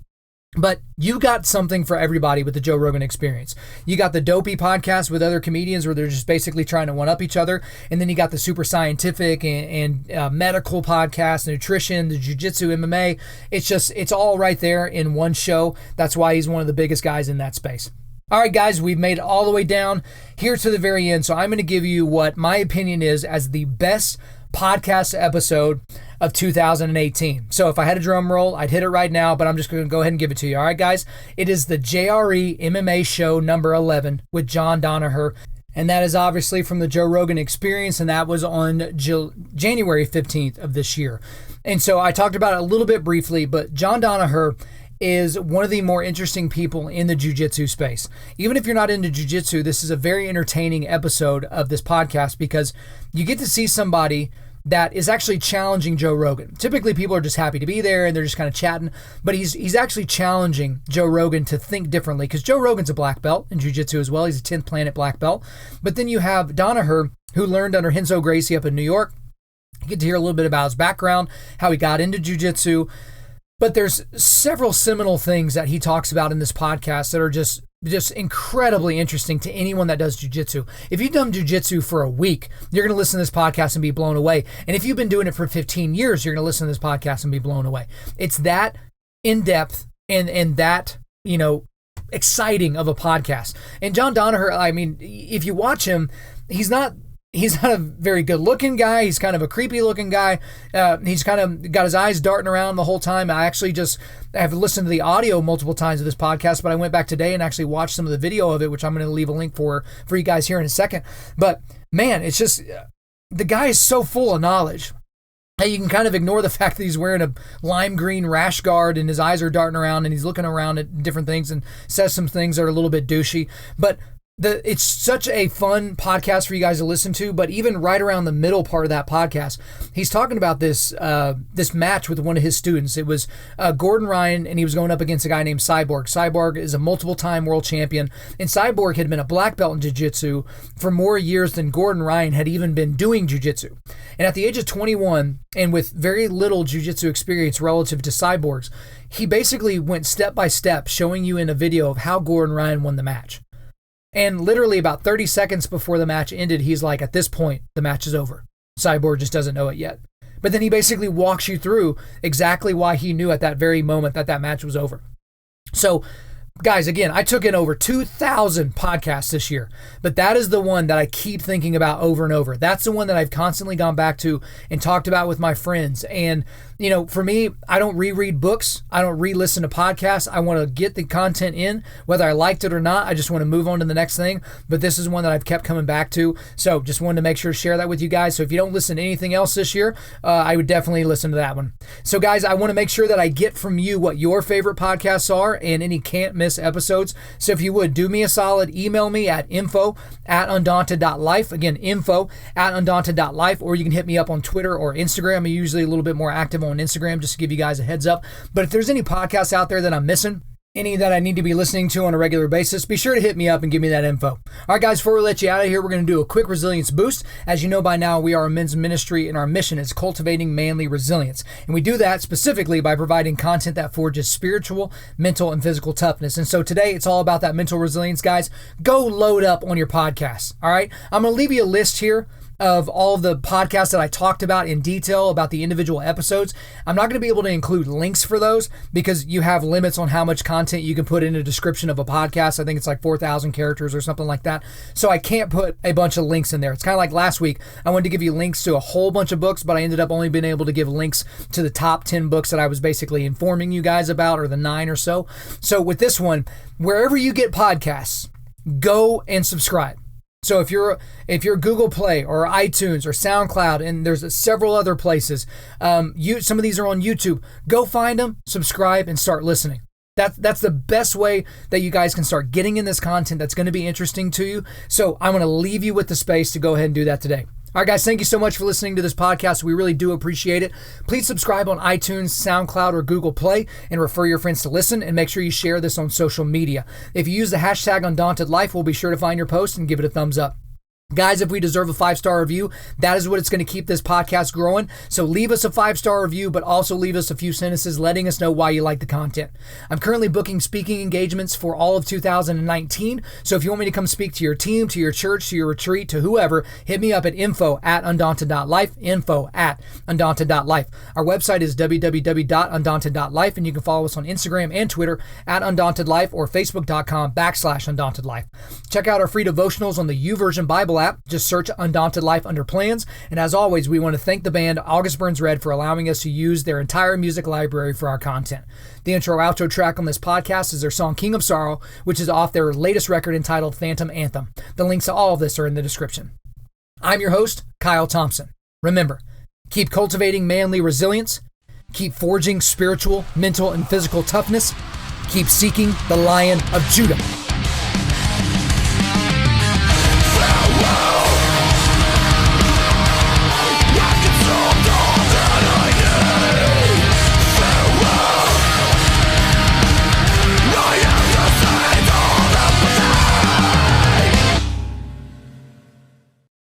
But you got something for everybody with the Joe Rogan Experience. You got the dopey podcast with other comedians where they're just basically trying to one-up each other. And then you got the super scientific and medical podcast, nutrition, the jiu-jitsu, MMA. It's all right there in one show. That's why he's one of the biggest guys in that space. All right, guys, we've made it all the way down here to the very end. So I'm going to give you what my opinion is as the best podcast episode of 2018. So if I had a drum roll, I'd hit it right now, but I'm just going to go ahead and give it to you. All right, guys? It is the JRE MMA show number 11 with John Danaher. And that is obviously from the Joe Rogan Experience, and that was on January 15th of this year. And so I talked about it a little bit briefly, but John Danaher is one of the more interesting people in the jiu-jitsu space. Even if you're not into jiu-jitsu, this is a very entertaining episode of this podcast because you get to see somebody that is actually challenging Joe Rogan. Typically, people are just happy to be there and they're just kind of chatting, but he's actually challenging Joe Rogan to think differently because Joe Rogan's a black belt in jiu-jitsu as well. He's a 10th planet black belt. But then you have Danaher, who learned under Renzo Gracie up in New York. You get to hear a little bit about his background, how he got into jiu-jitsu. But there's several seminal things that he talks about in this podcast that are just incredibly interesting to anyone that does jiu-jitsu. If you've done jiu-jitsu for a week, you're going to listen to this podcast and be blown away. And if you've been doing it for 15 years, you're going to listen to this podcast and be blown away. It's that in-depth and that, exciting of a podcast. And John Danaher, I mean, if you watch him, he's not a very good looking guy. He's kind of a creepy looking guy. He's kind of got his eyes darting around the whole time. I have listened to the audio multiple times of this podcast, but I went back today and actually watched some of the video of it, which I'm going to leave a link for you guys here in a second. But man, it's just, the guy is so full of knowledge. You can kind of ignore the fact that he's wearing a lime green rash guard and his eyes are darting around and he's looking around at different things and says some things that are a little bit douchey. But it's such a fun podcast for you guys to listen to, but even right around the middle part of that podcast, he's talking about this match with one of his students. It was Gordon Ryan, and he was going up against a guy named Cyborg. Cyborg is a multiple-time world champion, and Cyborg had been a black belt in jiu-jitsu for more years than Gordon Ryan had even been doing jiu-jitsu. And at the age of 21, and with very little jiu-jitsu experience relative to Cyborg's, he basically went step by step, showing you in a video of how Gordon Ryan won the match. And literally about 30 seconds before the match ended, he's like, at this point, the match is over. Cyborg just doesn't know it yet. But then he basically walks you through exactly why he knew at that very moment that match was over. So, guys, again, I took in over 2,000 podcasts this year, but that is the one that I keep thinking about over and over. That's the one that I've constantly gone back to and talked about with my friends. And, for me, I don't reread books. I don't re-listen to podcasts. I want to get the content in, whether I liked it or not. I just want to move on to the next thing. But this is one that I've kept coming back to. So just wanted to make sure to share that with you guys. So if you don't listen to anything else this year, I would definitely listen to that one. So guys, I want to make sure that I get from you what your favorite podcasts are and any can't miss episodes. So if you would, do me a solid, email me at info@Undaunted.Life. Again, info@Undaunted.Life, or you can hit me up on Twitter or Instagram. I'm usually a little bit more active on Instagram, just to give you guys a heads up. But if there's any podcasts out there that I'm missing, any that I need to be listening to on a regular basis, be sure to hit me up and give me that info. All right, guys, before we let you out of here, we're going to do a quick resilience boost. As you know by now, we are a men's ministry, and our mission is cultivating manly resilience. And we do that specifically by providing content that forges spiritual, mental, and physical toughness. And so today, it's all about that mental resilience, guys. Go load up on your podcasts, all right? I'm going to leave you a list here of all of the podcasts that I talked about in detail about the individual episodes. I'm not going to be able to include links for those because you have limits on how much content you can put in a description of a podcast. I think it's like 4,000 characters or something like that. So I can't put a bunch of links in there. It's kind of like last week. I wanted to give you links to a whole bunch of books, but I ended up only being able to give links to the top 10 books that I was basically informing you guys about, or the 9 or so. So with this one, wherever you get podcasts, go and subscribe. So if you're Google Play or iTunes or SoundCloud, and there's several other places, some of these are on YouTube. Go find them, subscribe, and start listening. That's the best way that you guys can start getting in this content that's going to be interesting to you. So I'm going to leave you with the space to go ahead and do that today. All right, guys, thank you so much for listening to this podcast. We really do appreciate it. Please subscribe on iTunes, SoundCloud, or Google Play, and refer your friends to listen, and make sure you share this on social media. If you use the hashtag Undaunted.Life, we'll be sure to find your post and give it a thumbs up. Guys, if we deserve a 5-star review, that is what it's going to keep this podcast growing. So leave us a 5-star review, but also leave us a few sentences letting us know why you like the content. I'm currently booking speaking engagements for all of 2019. So if you want me to come speak to your team, to your church, to your retreat, to whoever, hit me up at info@Undaunted.Life, info@Undaunted.Life. Our website is www.Undaunted.Life, and you can follow us on Instagram and Twitter @Undaunted.Life or Facebook.com/Undaunted.Life. Check out our free devotionals on the YouVersion Bible app. Just search Undaunted Life under plans. And as always, we want to thank the band August Burns Red for allowing us to use their entire music library for our content. The intro-outro track on this podcast is their song King of Sorrow, which is off their latest record entitled Phantom Anthem. The links to all of this are in the description. I'm your host, Kyle Thompson. Remember, keep cultivating manly resilience, keep forging spiritual, mental, and physical toughness, keep seeking the Lion of Judah.